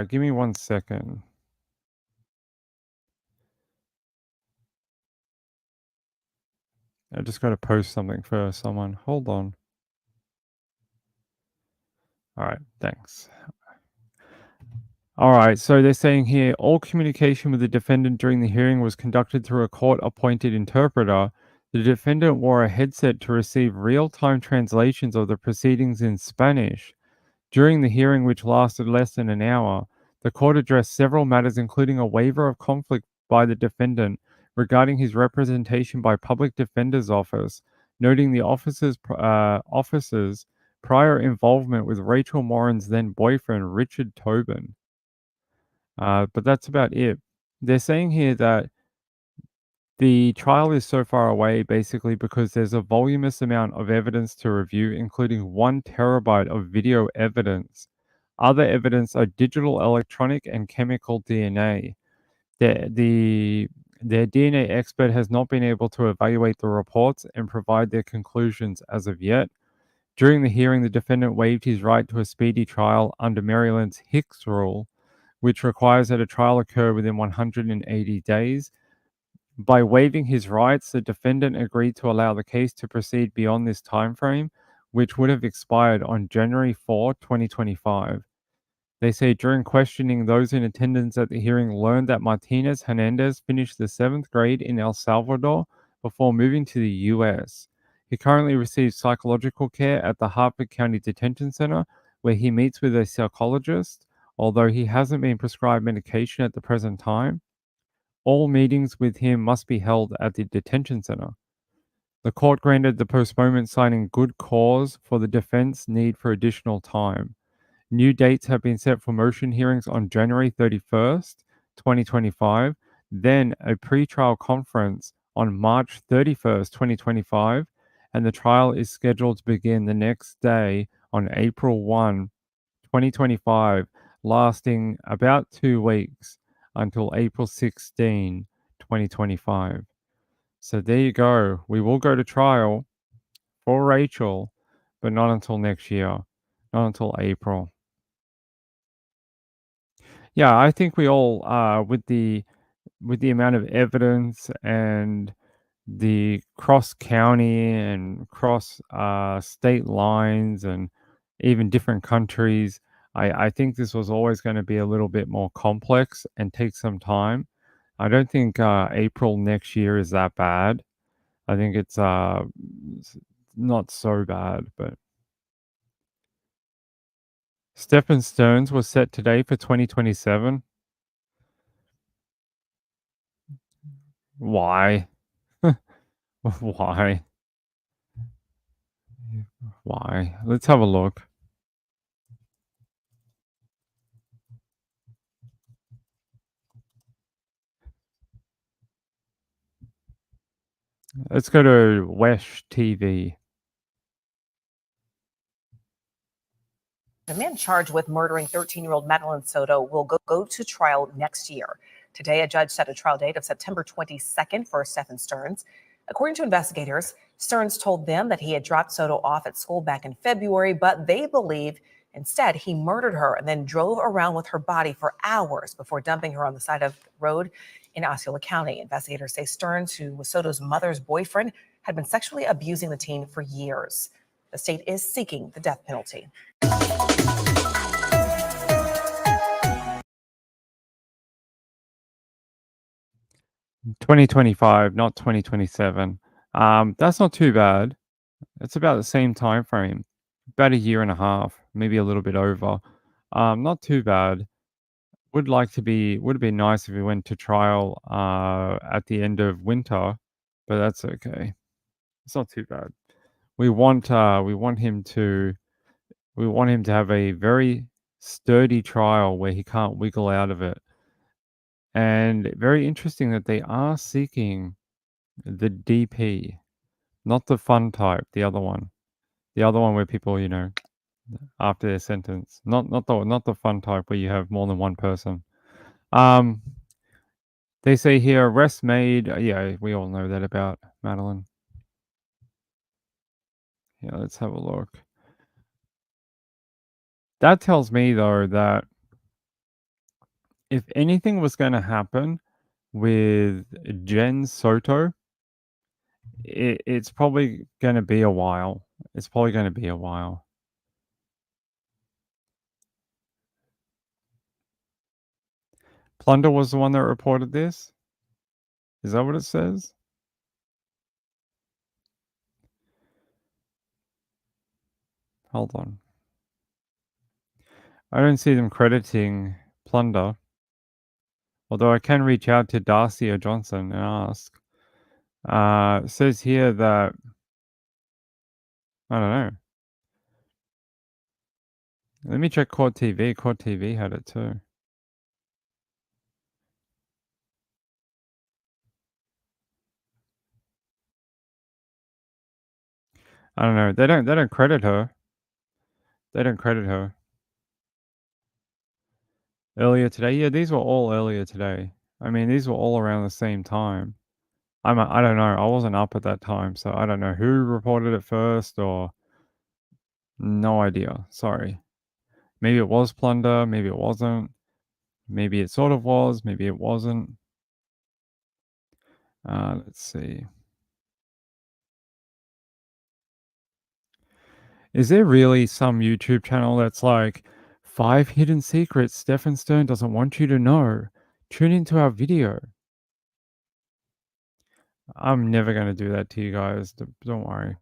A: Give me 1 second. I just got to post something for someone. Hold on. All right, thanks. All right, so they're saying here all communication with the defendant during the hearing was conducted through a court-appointed interpreter. The defendant wore a headset to receive real-time translations of the proceedings in Spanish. During the hearing, which lasted less than an hour, the court addressed several matters, including a waiver of conflict by the defendant regarding his representation by Public Defender's Office, noting the officer's prior involvement with Rachel Morin's then boyfriend, Richard Tobin. But that's about it. They're saying here that the trial is so far away basically because there's a voluminous amount of evidence to review, including 1 terabyte of video evidence. Other evidence are digital, electronic, and chemical DNA. Their DNA expert has not been able to evaluate the reports and provide their conclusions as of yet. During the hearing, the defendant waived his right to a speedy trial under Maryland's Hicks rule, which requires that a trial occur within 180 days. By waiving his rights, the defendant agreed to allow the case to proceed beyond this timeframe, which would have expired on January 4, 2025. They say during questioning, those in attendance at the hearing learned that Martinez-Hernandez finished the 7th grade in El Salvador before moving to the US. He currently receives psychological care at the Hartford County Detention Center, where he meets with a psychologist, although he hasn't been prescribed medication at the present time. All meetings with him must be held at the detention center. The court granted the postponement, citing good cause for the defense need for additional time. New dates have been set for motion hearings on January 31st, 2025, then a pretrial conference on March 31st, 2025, and the trial is scheduled to begin the next day on April 1, 2025, lasting about 2 weeks until April 16, 2025. So there you go. We will go to trial for Rachel, but not until next year, not until April. Yeah, I think we all, with the amount of evidence and the cross county and cross state lines and even different countries, I think this was always going to be a little bit more complex and take some time. I don't think April next year is that bad. I think it's not so bad, but Stephen Stearns was set today for 2027. Why? Why? Why? Let's have a look. Let's go to Wesh TV.
P: The man charged with murdering 13-year-old Madeline Soto will go to trial next year. Today, a judge set a trial date of September 22nd for Stephen Stearns. According to investigators, Stearns told them that he had dropped Soto off at school back in February, but they believe instead he murdered her and then drove around with her body for hours before dumping her on the side of the road in Osceola County. Investigators say Stearns, who was Soto's mother's boyfriend, had been sexually abusing the teen for years. The state is seeking the death penalty.
A: 2025, not 2027. That's not too bad. It's about the same time frame, about a year and a half, maybe a little bit over. Not too bad. Would have been nice if we went to trial at the end of winter, but that's okay. It's not too bad. We want him to have a very sturdy trial where he can't wiggle out of it. And very interesting that they are seeking the DP, not the fun type, the other one. The other one where people, after their sentence. Not the fun type where you have more than one person. They say here arrest made. Yeah, we all know that about Madeline. Yeah, let's have a look. That tells me though that if anything was going to happen with Jen Soto, it's probably going to be a while. It's probably going to be a while. Plunder was the one that reported this? Is that what it says? Hold on. I don't see them crediting Plunder. Although I can reach out to Darcy or Johnson and ask. It says here that I don't know. Let me check Court TV. Court TV had it too. I don't know. They don't credit her. They don't credit her. Earlier today? Yeah, these were all earlier today. I mean, these were all around the same time. I don't know. I wasn't up at that time, so I don't know who reported it first or no idea. Sorry. Maybe it was Plunder, maybe it wasn't. Maybe it sort of was, maybe it wasn't. Let's see. Is there really some YouTube channel that's like 5 hidden secrets Stephen Stern doesn't want you to know? Tune into our video. I'm never going to do that to you guys. Don't worry.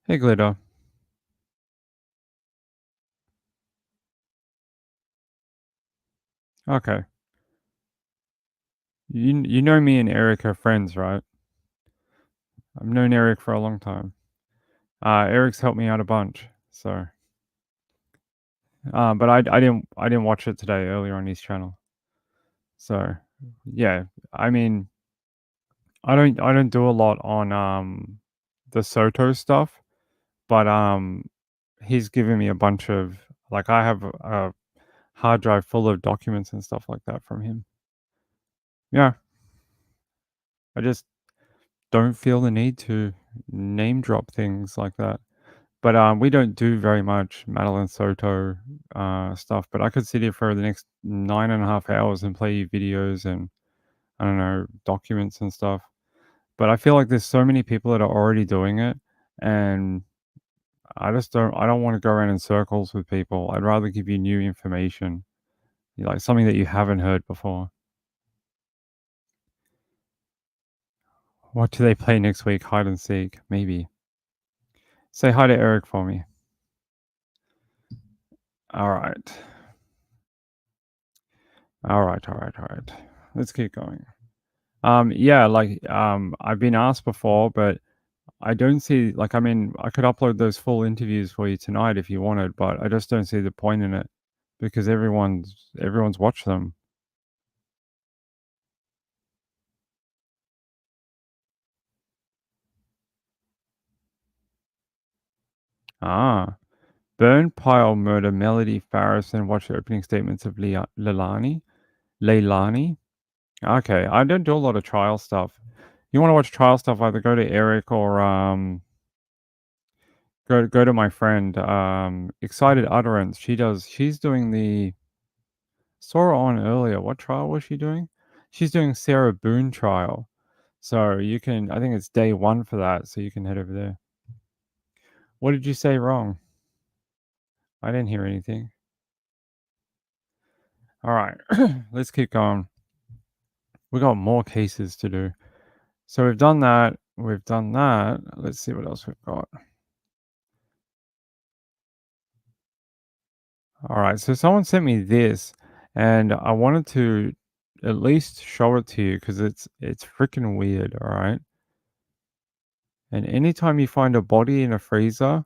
A: Hey, Glitter. Okay. You know me and Eric are friends, right? I've known Eric for a long time. Eric's helped me out a bunch, so. But I didn't watch it today earlier on his channel. So, yeah. I mean, I don't do a lot on the Soto stuff, but he's given me a bunch of like I have a hard drive full of documents and stuff like that from him. Yeah. I just don't feel the need to name drop things like that. But we don't do very much Madeline Soto stuff. But I could sit here for the next 9.5 hours and play you videos and I don't know documents and stuff. But I feel like there's so many people that are already doing it, and I don't want to go around in circles with people. I'd rather give you new information, like something that you haven't heard before. What do they play next week? Hide and seek, maybe. Say hi to Eric for me. All right. All right. Let's keep going. Yeah, like I've been asked before, but I don't see like I mean I could upload those full interviews for you tonight if you wanted, but I just don't see the point in it because everyone's watched them. Burn pile murder Melody Farris and watch the opening statements of Leilani. Okay, I don't do a lot of trial stuff. You want to watch trial stuff? Either go to Eric or go to my friend Excited Utterance. She's doing the saw her on earlier. What trial was she doing? She's doing Sarah Boone trial. So you can I think it's day 1 for that, so you can head over there. What did you say wrong? I didn't hear anything. All right, let's keep going. We got more cases to do. So we've done that. Let's see what else we've got. All right, so someone sent me this, and I wanted to at least show it to you because it's freaking weird. All right. And anytime you find a body in a freezer,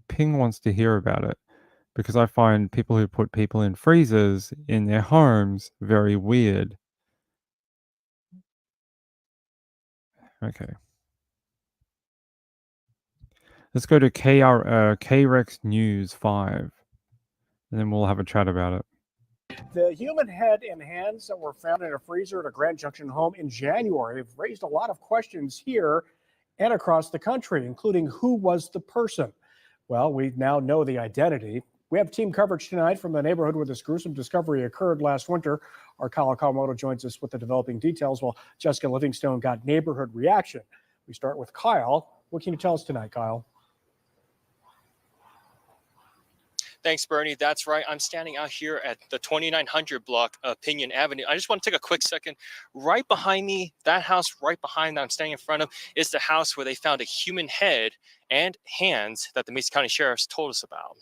A: Ping wants to hear about it because I find people who put people in freezers in their homes very weird. Okay. Let's go to KREX News 5, and then we'll have a chat about it.
Q: The human head and hands that were found in a freezer at a Grand Junction home in January have raised a lot of questions here and across the country, including who was the person. Well, we now know the identity. We have team coverage tonight from the neighborhood where this gruesome discovery occurred last winter. Our Kyle Kawamoto joins us with the developing details while Jessica Livingstone got neighborhood reaction. We start with Kyle. What can you tell us tonight, Kyle?
R: Thanks, Bernie. That's right. I'm standing out here at the 2900 block of Pinion Avenue. I just want to take a quick second. Right behind me, that house right behind that I'm standing in front of is the house where they found a human head and hands that the Mesa County Sheriff's told us about.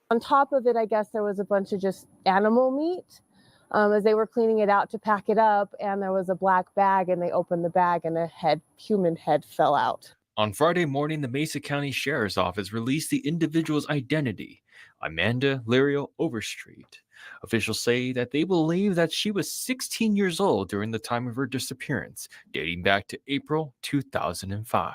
S: On top of it, I guess there was a bunch of just animal meat as they were cleaning it out to pack it up, and there was a black bag, and they opened the bag and a human head fell out.
T: On Friday morning, the Mesa County Sheriff's Office released the individual's identity, Amanda Lirio Overstreet. Officials say that they believe that she was 16 years old during the time of her disappearance, dating back to April 2005.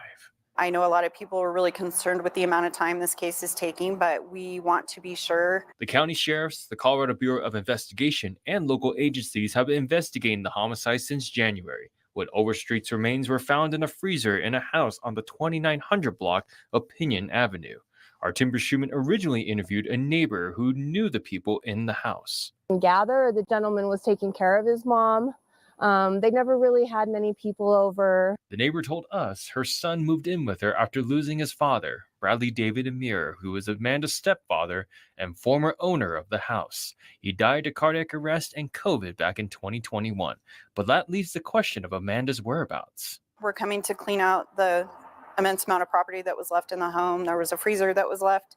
U: I know a lot of people are really concerned with the amount of time this case is taking, but we want to be sure.
T: The county sheriffs, the Colorado Bureau of Investigation, and local agencies have been investigating the homicide since January, when Overstreet's remains were found in a freezer in a house on the 2900 block of Pinion Avenue. Our Timber Schumann originally interviewed a neighbor who knew the people in the house.
S: Gather, the gentleman was taking care of his mom. They never really had many people over.
T: The neighbor told us her son moved in with her after losing his father, Bradley David Amir, who was Amanda's stepfather and former owner of the house. He died of cardiac arrest and COVID back in 2021, but that leaves the question of Amanda's whereabouts.
U: We're coming to clean out the immense amount of property that was left in the home. There was a freezer that was left.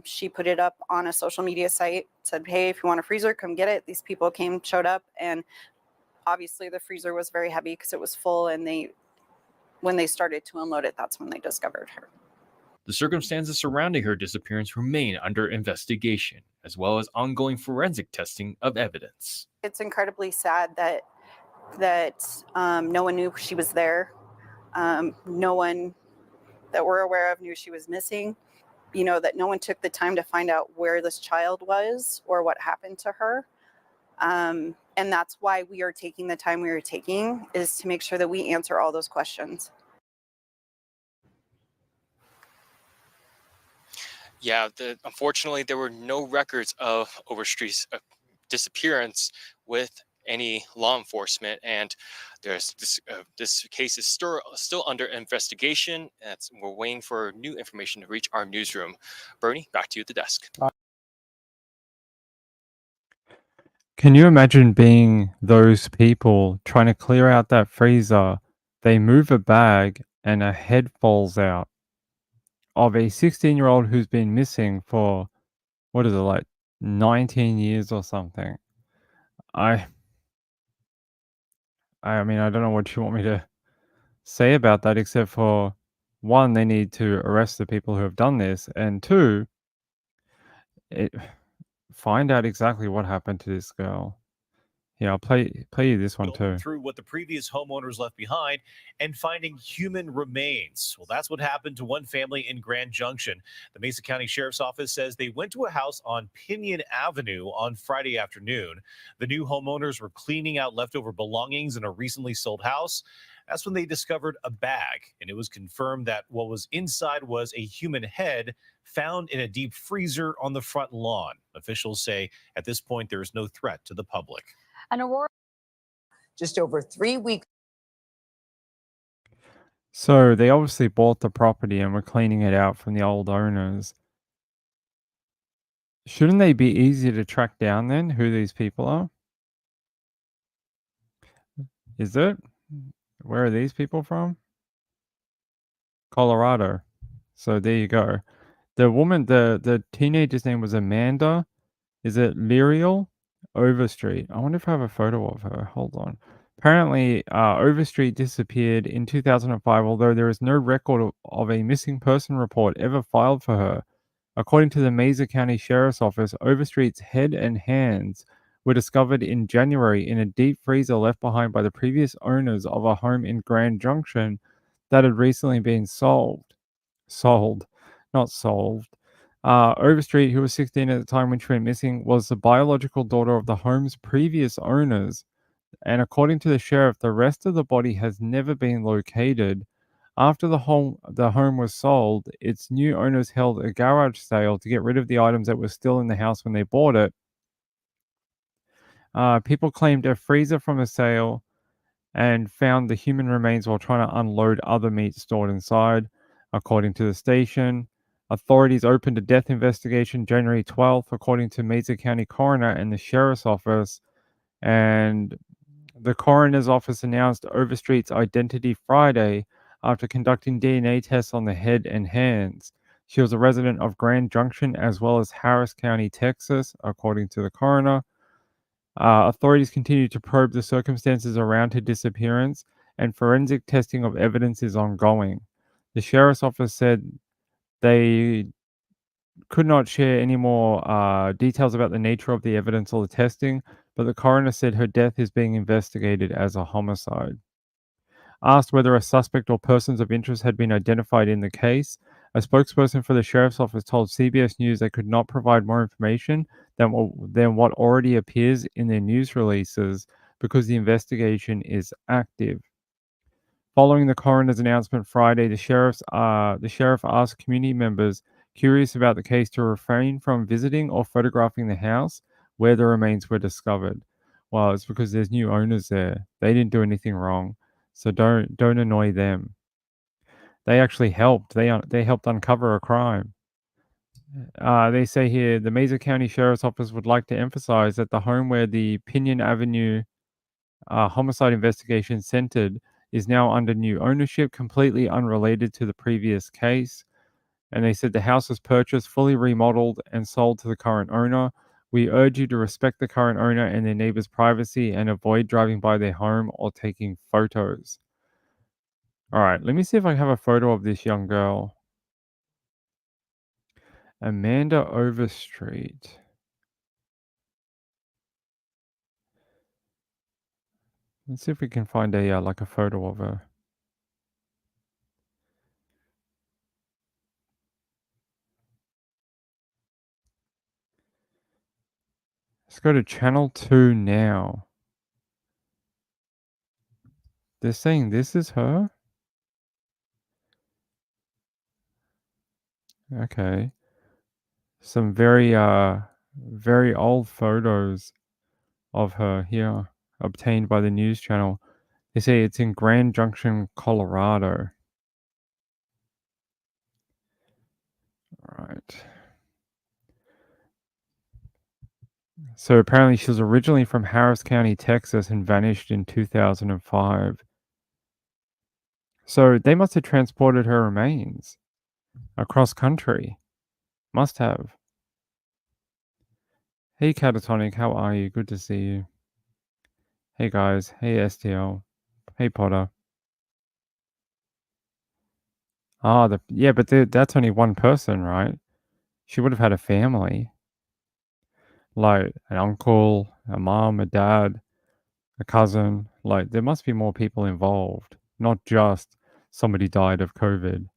U: She put it up on a social media site, said, hey, if you want a freezer, come get it. These people showed up, and obviously the freezer was very heavy because it was full, and when they started to unload it, that's when they discovered her.
T: The circumstances surrounding her disappearance remain under investigation, as well as ongoing forensic testing of evidence.
U: It's incredibly sad that no one knew she was there. No one that we're aware of knew she was missing. That no one took the time to find out where this child was or what happened to her. And that's why we are taking the time we are taking, is to make sure that we answer all those questions.
R: Yeah, unfortunately, there were no records of Overstreet's disappearance with any law enforcement, and there's this case is still under investigation. We're waiting for new information to reach our newsroom. Bernie, back to you at the desk.
A: Can you imagine being those people trying to clear out that freezer? They move a bag and a head falls out of a 16-year-old who's been missing for, what is it, like 19 years or something. I mean, I don't know what you want me to say about that, except for, one, they need to arrest the people who have done this, and two, find out exactly what happened to this girl. Yeah, I'll play you this one too.
B: Through what the previous homeowners left behind and finding human remains. Well, that's what happened to one family in Grand Junction. The Mesa County Sheriff's Office says they went to a house on Pinion Avenue on Friday afternoon. The new homeowners were cleaning out leftover belongings in a recently sold house. That's when they discovered a bag, and it was confirmed that what was inside was a human head found in a deep freezer on the front lawn. Officials say at this point there is no threat to the public.
O: An Aurora just over 3 weeks.
A: So they obviously bought the property and were cleaning it out from the old owners. Shouldn't they be easier to track down then, who these people are? Is it? Where are these people from? Colorado. So there you go. The woman, the teenager's name was Amanda. Is it Lyriel Overstreet? I wonder if I have a photo of her. Hold on. Apparently, Overstreet disappeared in 2005, although there is no record of a missing person report ever filed for her. According to the Mesa County Sheriff's Office, Overstreet's head and hands were discovered in January in a deep freezer left behind by the previous owners of a home in Grand Junction that had recently been sold, not solved. Overstreet, who was 16 at the time when she went missing, was the biological daughter of the home's previous owners. And according to the sheriff, the rest of the body has never been located. After the home was sold, its new owners held a garage sale to get rid of the items that were still in the house when they bought it. People claimed a freezer from the sale and found the human remains while trying to unload other meat stored inside. According to the station, authorities opened a death investigation January 12th, according to Mesa County Coroner and the Sheriff's Office. And the Coroner's Office announced Overstreet's identity Friday after conducting DNA tests on the head and hands. She was a resident of Grand Junction as well as Harris County, Texas, according to the coroner. Authorities continue to probe the circumstances around her disappearance, and forensic testing of evidence is ongoing. The Sheriff's Office said they could not share any more details about the nature of the evidence or the testing, but the coroner said her death is being investigated as a homicide. Asked whether a suspect or persons of interest had been identified in the case, a spokesperson for the Sheriff's Office told CBS News they could not provide more information than what already appears in their news releases because the investigation is active. Following the coroner's announcement Friday, the sheriff asked community members curious about the case to refrain from visiting or photographing the house where the remains were discovered. Well, it's because there's new owners there. They didn't do anything wrong, so don't annoy them. They actually helped. They helped uncover a crime. They say here the Mesa County Sheriff's Office would like to emphasize that the home where the Pinion Avenue homicide investigation centered is now under new ownership, completely unrelated to the previous case. And they said the house was purchased, fully remodeled, and sold to the current owner. We urge you to respect the current owner and their neighbors' privacy and avoid driving by their home or taking photos. All right, let me see if I have a photo of this young girl. Amanda Overstreet. Let's see if we can find a like a photo of her. Let's go to channel 2 now. They're saying this is her? Okay. Some very old photos of her here obtained by the news channel. They say it's in Grand Junction, Colorado. All right. So apparently she was originally from Harris County, Texas, and vanished in 2005. So they must have transported her remains across country. Must have. Hey Catatonic, how are you? Good to see you. Hey guys. Hey STL. Hey Potter. Ah, but that's only one person, right? She would have had a family. Like an uncle, a mom, a dad, a cousin. Like there must be more people involved, not just somebody died of COVID.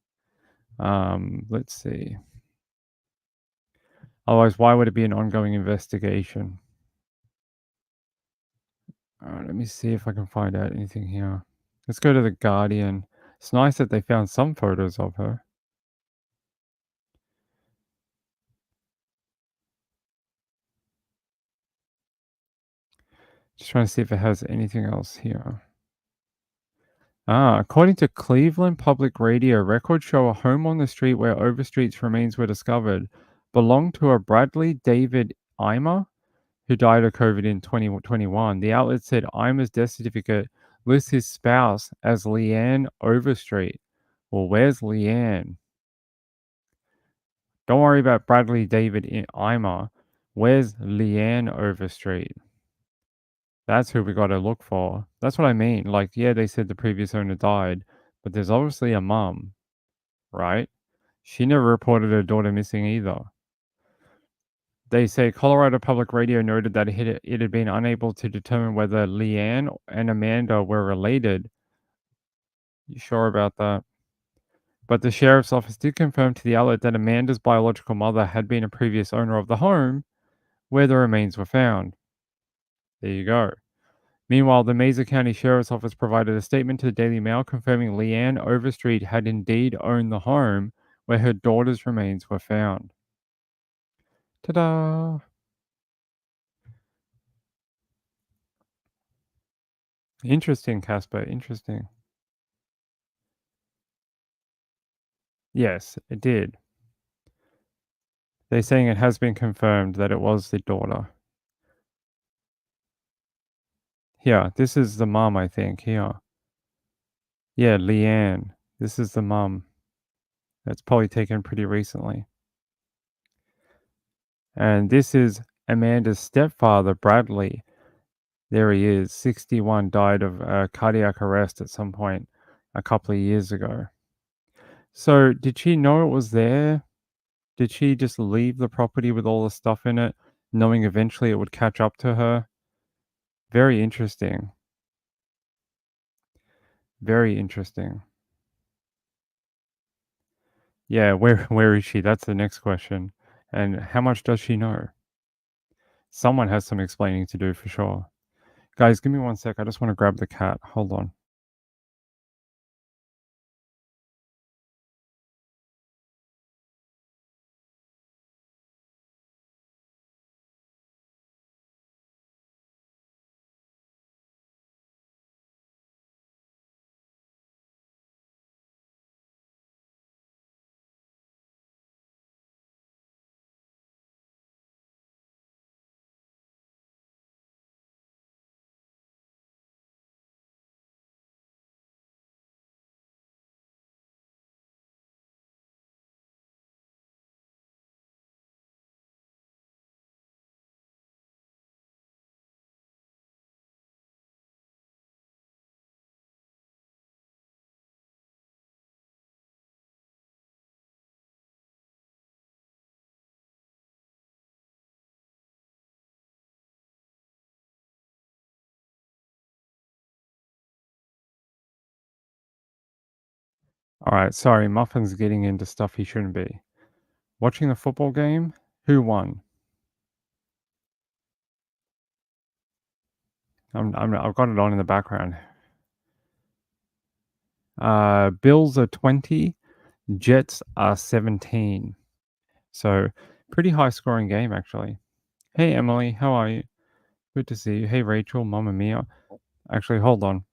A: Let's see. Otherwise, why would it be an ongoing investigation? All right, let me see if I can find out anything here. Let's go to The Guardian. It's nice that they found some photos of her. Just trying to see if it has anything else here. According to Cleveland Public Radio, records show a home on the street where Overstreet's remains were discovered belonged to a Bradley David Eimer, who died of COVID in 2021. The outlet said Eimer's death certificate lists his spouse as Leanne Overstreet. Well, where's Leanne? Don't worry about Bradley David Eimer. Where's Leanne Overstreet? That's who we got to look for. That's what I mean. Like, yeah, they said the previous owner died, but there's obviously a mum, right? She never reported her daughter missing either. They say Colorado Public Radio noted that it had been unable to determine whether Leanne and Amanda were related. You sure about that? But the sheriff's office did confirm to the outlet that Amanda's biological mother had been a previous owner of the home where the remains were found. There you go. Meanwhile, the Mesa County Sheriff's Office provided a statement to the Daily Mail confirming Leanne Overstreet had indeed owned the home where her daughter's remains were found. Ta-da! Interesting, Casper. Interesting. Yes, it did. They're saying it has been confirmed that it was the daughter. Here, this is the mum, I think. Here. Yeah, Leanne. This is the mum. That's probably taken pretty recently. And this is Amanda's stepfather, Bradley. There he is, 61, died of cardiac arrest at some point a couple of years ago. So did she know it was there? Did she just leave the property with all the stuff in it, knowing eventually it would catch up to her? Very interesting. Very interesting. Yeah, where is she? That's the next question. And how much does she know? Someone has some explaining to do for sure. Guys, give me 1 sec. I just want to grab the cat. Hold on. All right, sorry, Muffin's getting into stuff he shouldn't be. Watching the football game? Who won? I've got it on in the background. Bills are 20, Jets are 17. So pretty high scoring game actually. Hey Emily, how are you? Good to see you. Hey Rachel, Mamma Mia. Actually, hold on.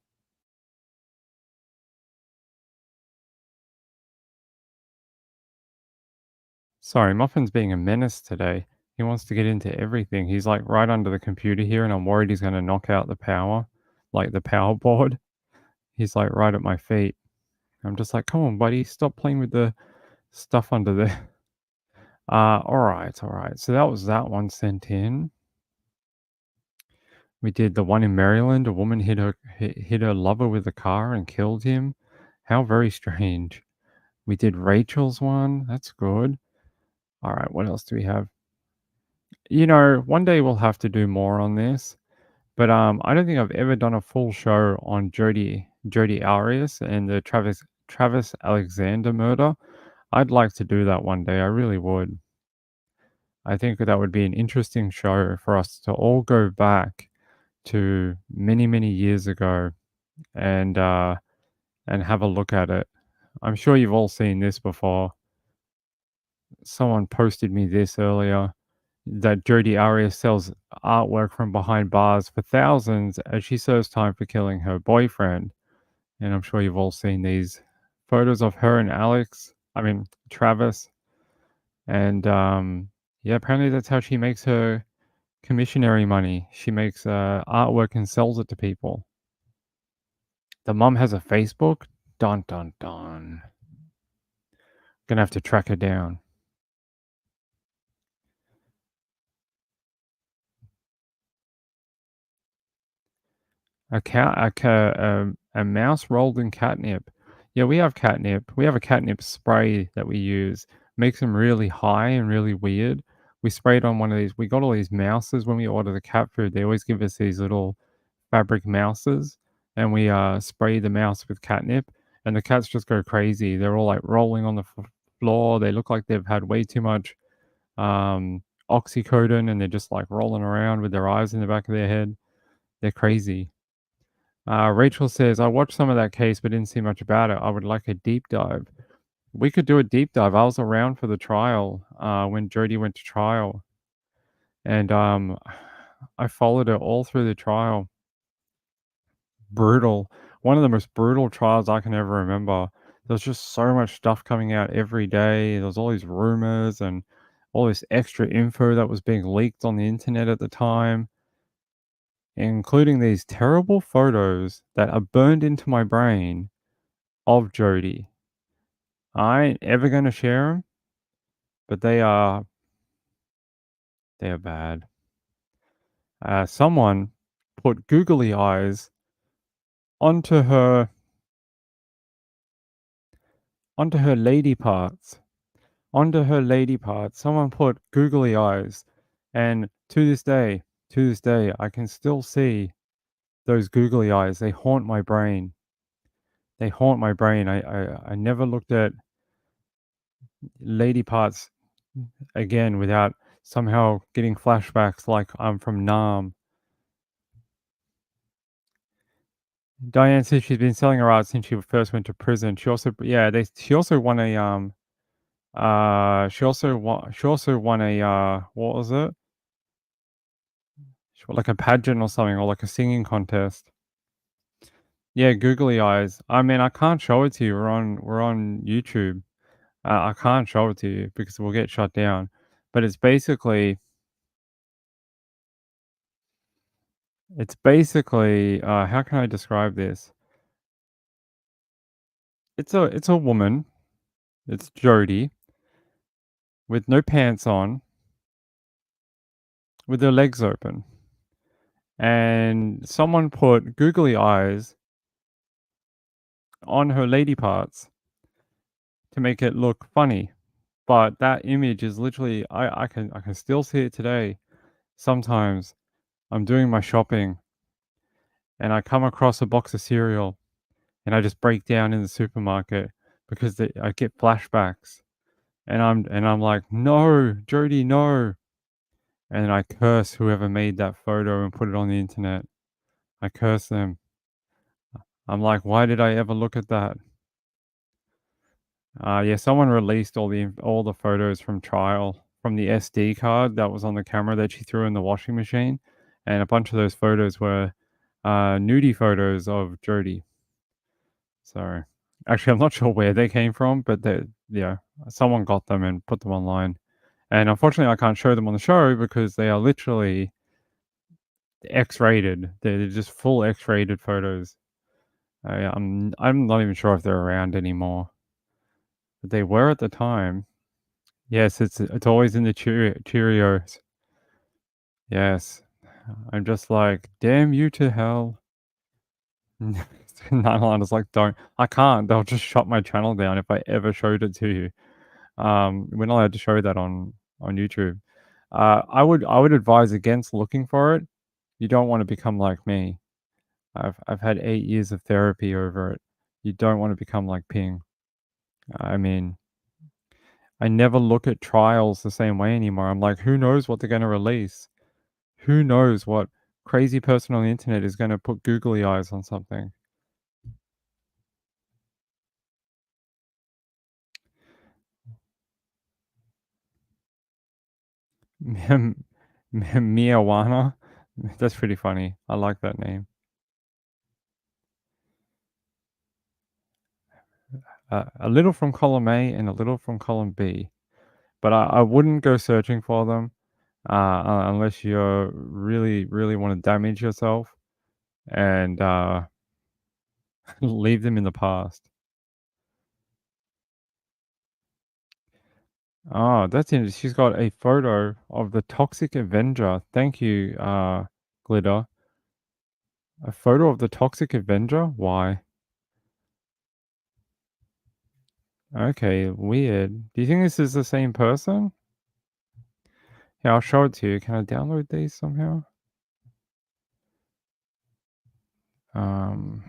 A: Sorry, Muffin's being a menace today. He wants to get into everything. He's like right under the computer here, and I'm worried he's going to knock out the power, like the power board. He's like right at my feet. I'm just like, come on, buddy, stop playing with the stuff under there. All right. So that was that one sent in. We did the one in Maryland. A woman hit her lover with a car and killed him. How very strange. We did Rachel's one. That's good. All right. What else do we have? You know, one day we'll have to do more on this. But I don't think I've ever done a full show on Jodi Arias and the Travis Alexander murder. I'd like to do that one day. I really would. I think that would be an interesting show for us to all go back to many years ago and have a look at it. I'm sure you've all seen this before. Someone posted me this earlier that Jodi Arias sells artwork from behind bars for thousands as she serves time for killing her boyfriend. And I'm sure you've all seen these photos of her and Travis. And yeah, apparently that's how she makes her commissionary money. She makes artwork and sells it to people. The mom has a Facebook? Dun dun dun. Gonna have to track her down. A mouse rolled in catnip. Yeah, we have catnip. We have a catnip spray that we use. Makes them really high and really weird. We sprayed on one of these. We got all these mouses when we order the cat food. They always give us these little fabric mouses, and we spray the mouse with catnip, and the cats just go crazy. They're all like rolling on the floor. They look like they've had way too much oxycodone, and they're just like rolling around with their eyes in the back of their head. They're crazy. Rachel says, I watched some of that case but didn't see much about it. I would like a deep dive. We could do a deep dive. I was around for the trial when Jodi went to trial. And I followed her all through the trial. Brutal. One of the most brutal trials I can ever remember. There's just so much stuff coming out every day. There was all these rumors and all this extra info that was being leaked on the internet at the time, including these terrible photos that are burned into my brain of Jodi. I ain't ever going to share them, but they are bad. Someone put googly eyes onto her lady parts. Someone put googly eyes, and to this day, I can still see those googly eyes. They haunt my brain. I never looked at lady parts again without somehow getting flashbacks like I'm from Nam. Diane says she's been selling her art since she first went to prison. She also won a what was it? Like a pageant or something, or like a singing contest. Yeah, googly eyes. I mean, I can't show it to you. We're on YouTube. I can't show it to you because we'll get shut down. But it's basically how can I describe this? It's a woman. It's Jodi with no pants on, with her legs open. And someone put googly eyes on her lady parts to make it look funny. But that image is literally I can still see it today. Sometimes I'm doing my shopping and I come across a box of cereal and I just break down in the supermarket because I get flashbacks, and I'm like, no, Jody, no, and I curse whoever made that photo and put it on the internet. I curse them. I'm like, why did I ever look at that? Yeah, someone released all the photos from trial from the SD card that was on the camera that she threw in the washing machine, and a bunch of those photos were nudie photos of Jody. So, actually, I'm not sure where they came from, but someone got them and put them online. And unfortunately, I can't show them on the show because they are literally X-rated. They're just full X-rated photos. I'm not even sure if they're around anymore. But they were at the time. Yes, it's always in the Cheerios. Yes. I'm just like, damn you to hell. Nine is like, don't. I can't. They'll just shut my channel down if I ever showed it to you. We're not allowed to show that on YouTube. I would advise against looking for it. You don't want to become like me. I've had 8 years of therapy over it. You don't want to become like Ping. I mean, I never look at trials the same way anymore. I'm like, who knows what they're going to release? Who knows what crazy person on the internet is going to put googly eyes on something? Miawana? That's pretty funny. I like that name. A little from column A and a little from column B. But I wouldn't go searching for them unless you really, really want to damage yourself and leave them in the past. Oh, that's interesting. She's got a photo of the Toxic Avenger. Thank you, Glitter. A photo of the Toxic Avenger? Why? Okay, weird. Do you think this is the same person? Yeah, I'll show it to you. Can I download these somehow? Um,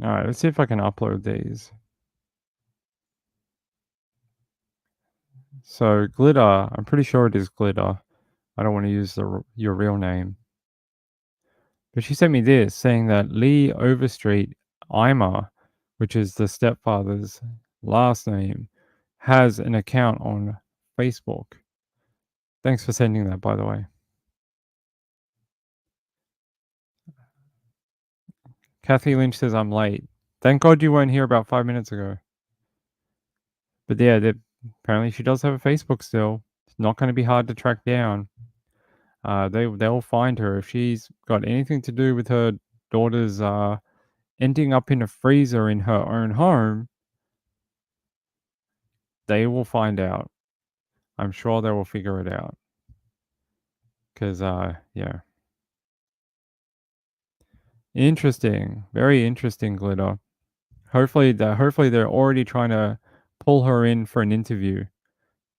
A: all right, let's see if I can upload these. So Glitter, I'm pretty sure it is Glitter. I don't want to use your real name. But she sent me this saying that Lee Overstreet Ima, which is the stepfather's last name, has an account on Facebook. Thanks for sending that, by the way. Kathy Lynch says I'm late. Thank God you weren't here about 5 minutes ago. But yeah, apparently she does have a Facebook still. It's not going to be hard to track down. They'll find her if she's got anything to do with her daughter's ending up in a freezer in her own home. They will find out. I'm sure they will figure it out. Because yeah, interesting, very interesting, Glitter. Hopefully they're already trying to pull her in for an interview.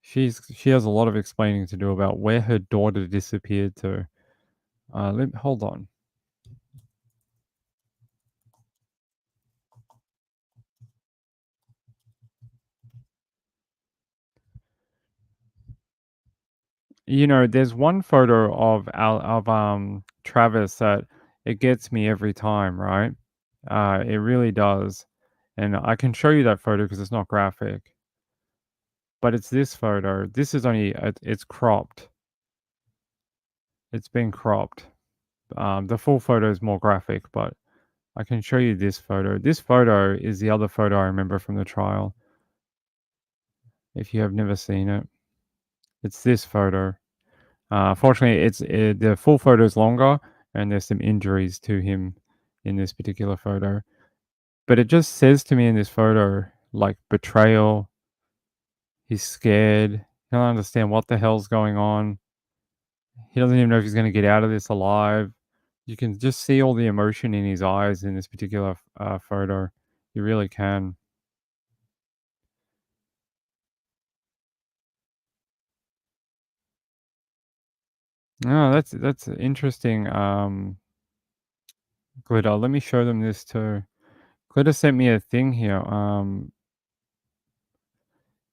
A: She has a lot of explaining to do about where her daughter disappeared to. Hold on. You know, there's one photo of Travis that it gets me every time, right? It really does, and I can show you that photo because it's not graphic. But it's this photo. This is only it's cropped. It's been cropped. The full photo is more graphic, but I can show you this photo. This photo is the other photo I remember from the trial. If you have never seen it, it's this photo. Fortunately, the full photo is longer, and there's some injuries to him in this particular photo. But it just says to me in this photo, like betrayal. He's scared. He don't understand what the hell's going on. He doesn't even know if he's going to get out of this alive. You can just see all the emotion in his eyes in this particular photo. You really can. Oh, that's interesting. Glitter. Let me show them this too. Glitter sent me a thing here.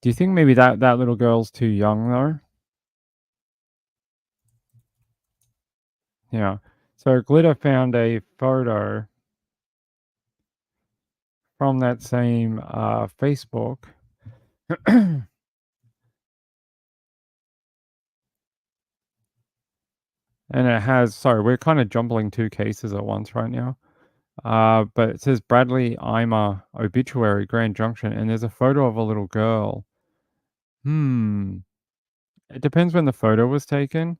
A: Do you think maybe that little girl's too young though? Yeah. So Glitter found a photo from that same Facebook. And it has, sorry, we're kind of jumbling two cases at once right now. But it says Bradley Eimer obituary, Grand Junction, and there's a photo of a little girl. It depends when the photo was taken.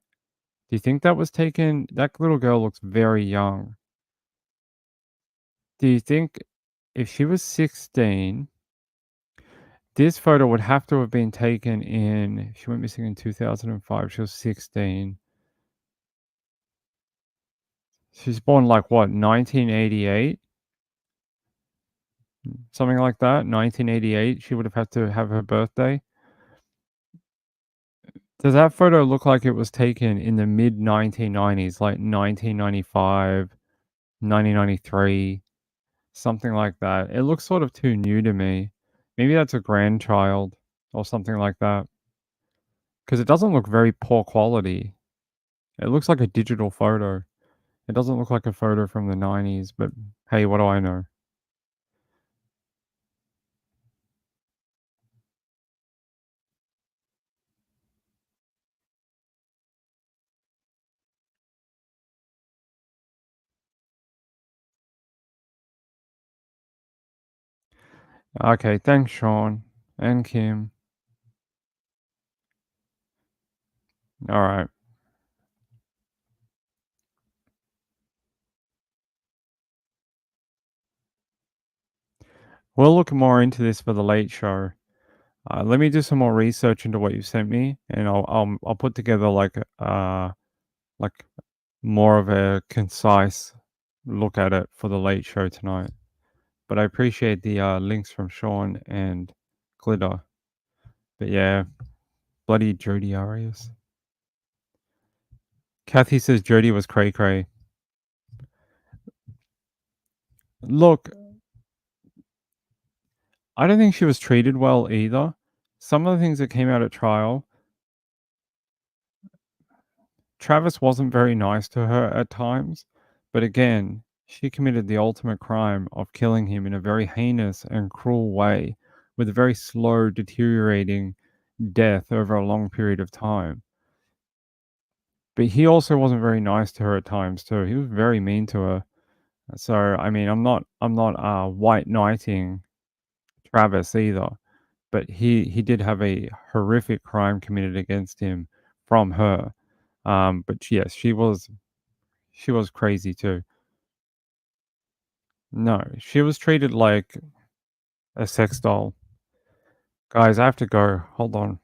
A: Do you think that was taken? That little girl looks very young. Do you think if she was 16, this photo would have to have been taken in, she went missing in 2005, she was 16. She's born like what, 1988? Something like that, 1988, she would have had to have her birthday. Does that photo look like it was taken in the mid 1990s, like 1995, 1993, something like that? It looks sort of too new to me. Maybe that's a grandchild or something like that. Because it doesn't look very poor quality. It looks like a digital photo. It doesn't look like a photo from the 90s, but hey, what do I know? Okay, thanks, Sean and Kim. All right. We'll look more into this for the late show. Let me do some more research into what you sent me, and I'll put together like more of a concise look at it for the late show tonight. But I appreciate the links from Sean and Glitter. But yeah, bloody Jody Arias. Kathy says Jody was cray cray. Look, I don't think she was treated well either. Some of the things that came out at trial, Travis wasn't very nice to her at times, but again, she committed the ultimate crime of killing him in a very heinous and cruel way with a very slow, deteriorating death over a long period of time. But he also wasn't very nice to her at times too. He was very mean to her. So I mean, I'm not white knighting Travis either, but he did have a horrific crime committed against him from her. But yes, she was crazy too. No, she was treated like a sex doll. Guys, I have to go. Hold on.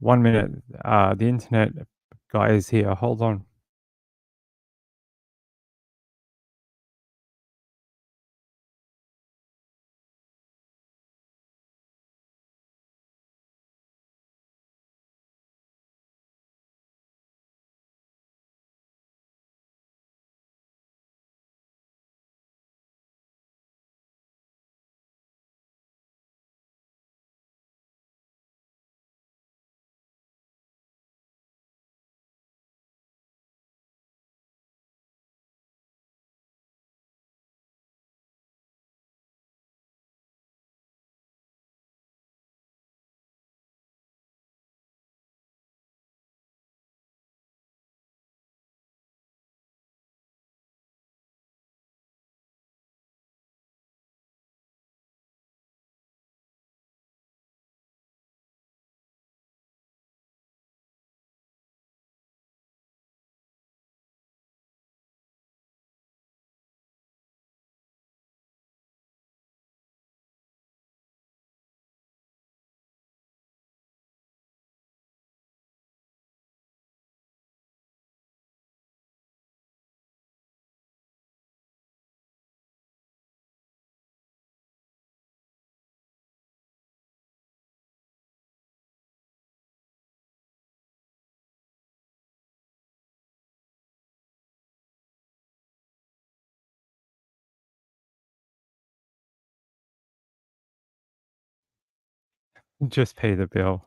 A: One minute. The internet guy is here. Hold on. Just pay the bill.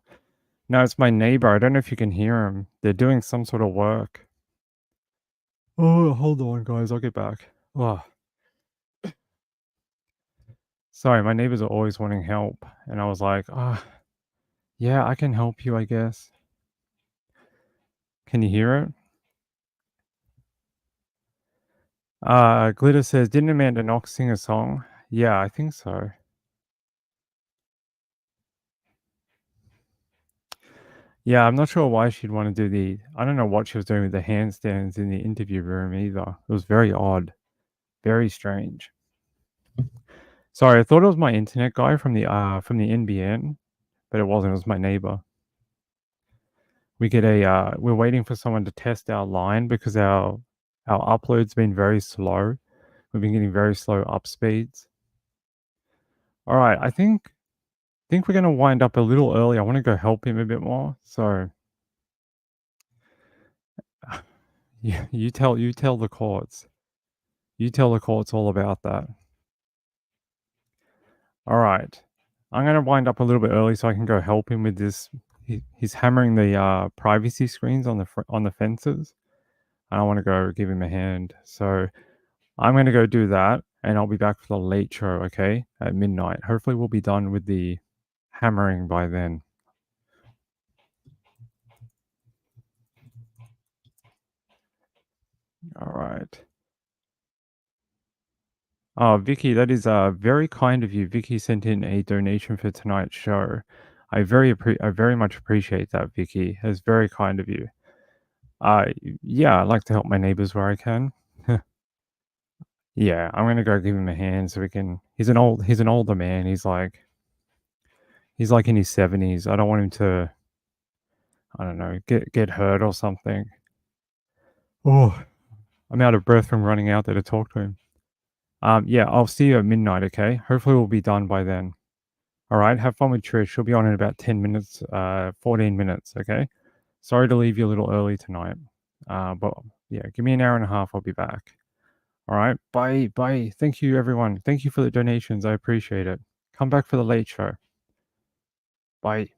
A: No, it's my neighbor. I don't know if you can hear them. They're doing some sort of work. Oh, hold on, guys. I'll get back. Oh. Sorry, my neighbors are always wanting help. And I was like, yeah, I can help you, I guess. Can you hear it? Glitter says, didn't Amanda Knox sing a song? Yeah, I think so. Yeah, I'm not sure why she'd want to do I don't know what she was doing with the handstands in the interview room either. It was very odd. Very strange. Sorry, I thought it was my internet guy from the NBN, but it wasn't. It was my neighbor. We're waiting for someone to test our line because our upload's been very slow. We've been getting very slow up speeds. All right, I think we're gonna wind up a little early. I want to go help him a bit more. So you tell the courts. You tell the courts all about that. All right. I'm gonna wind up a little bit early so I can go help him with this. He's hammering the privacy screens on the fences. I want to go give him a hand. So I'm gonna go do that, and I'll be back for the late show. Okay, at midnight. Hopefully, we'll be done with the hammering by then. All right. Oh, Vicky, that is very kind of you. Vicky sent in a donation for tonight's show. I very much appreciate that, Vicky. It's very kind of you. Yeah, I like to help my neighbors where I can. Yeah, I'm gonna go give him a hand so we can. He's an older man. He's like in his 70s. I don't want him to, I don't know, get hurt or something. Oh, I'm out of breath from running out there to talk to him. Yeah, I'll see you at midnight. Okay. Hopefully we'll be done by then. All right. Have fun with Trish. She'll be on in about 10 minutes, 14 minutes. Okay. Sorry to leave you a little early tonight. But yeah, give me an hour and a half. I'll be back. All right. Bye. Bye. Thank you, everyone. Thank you for the donations. I appreciate it. Come back for the late show. Bye.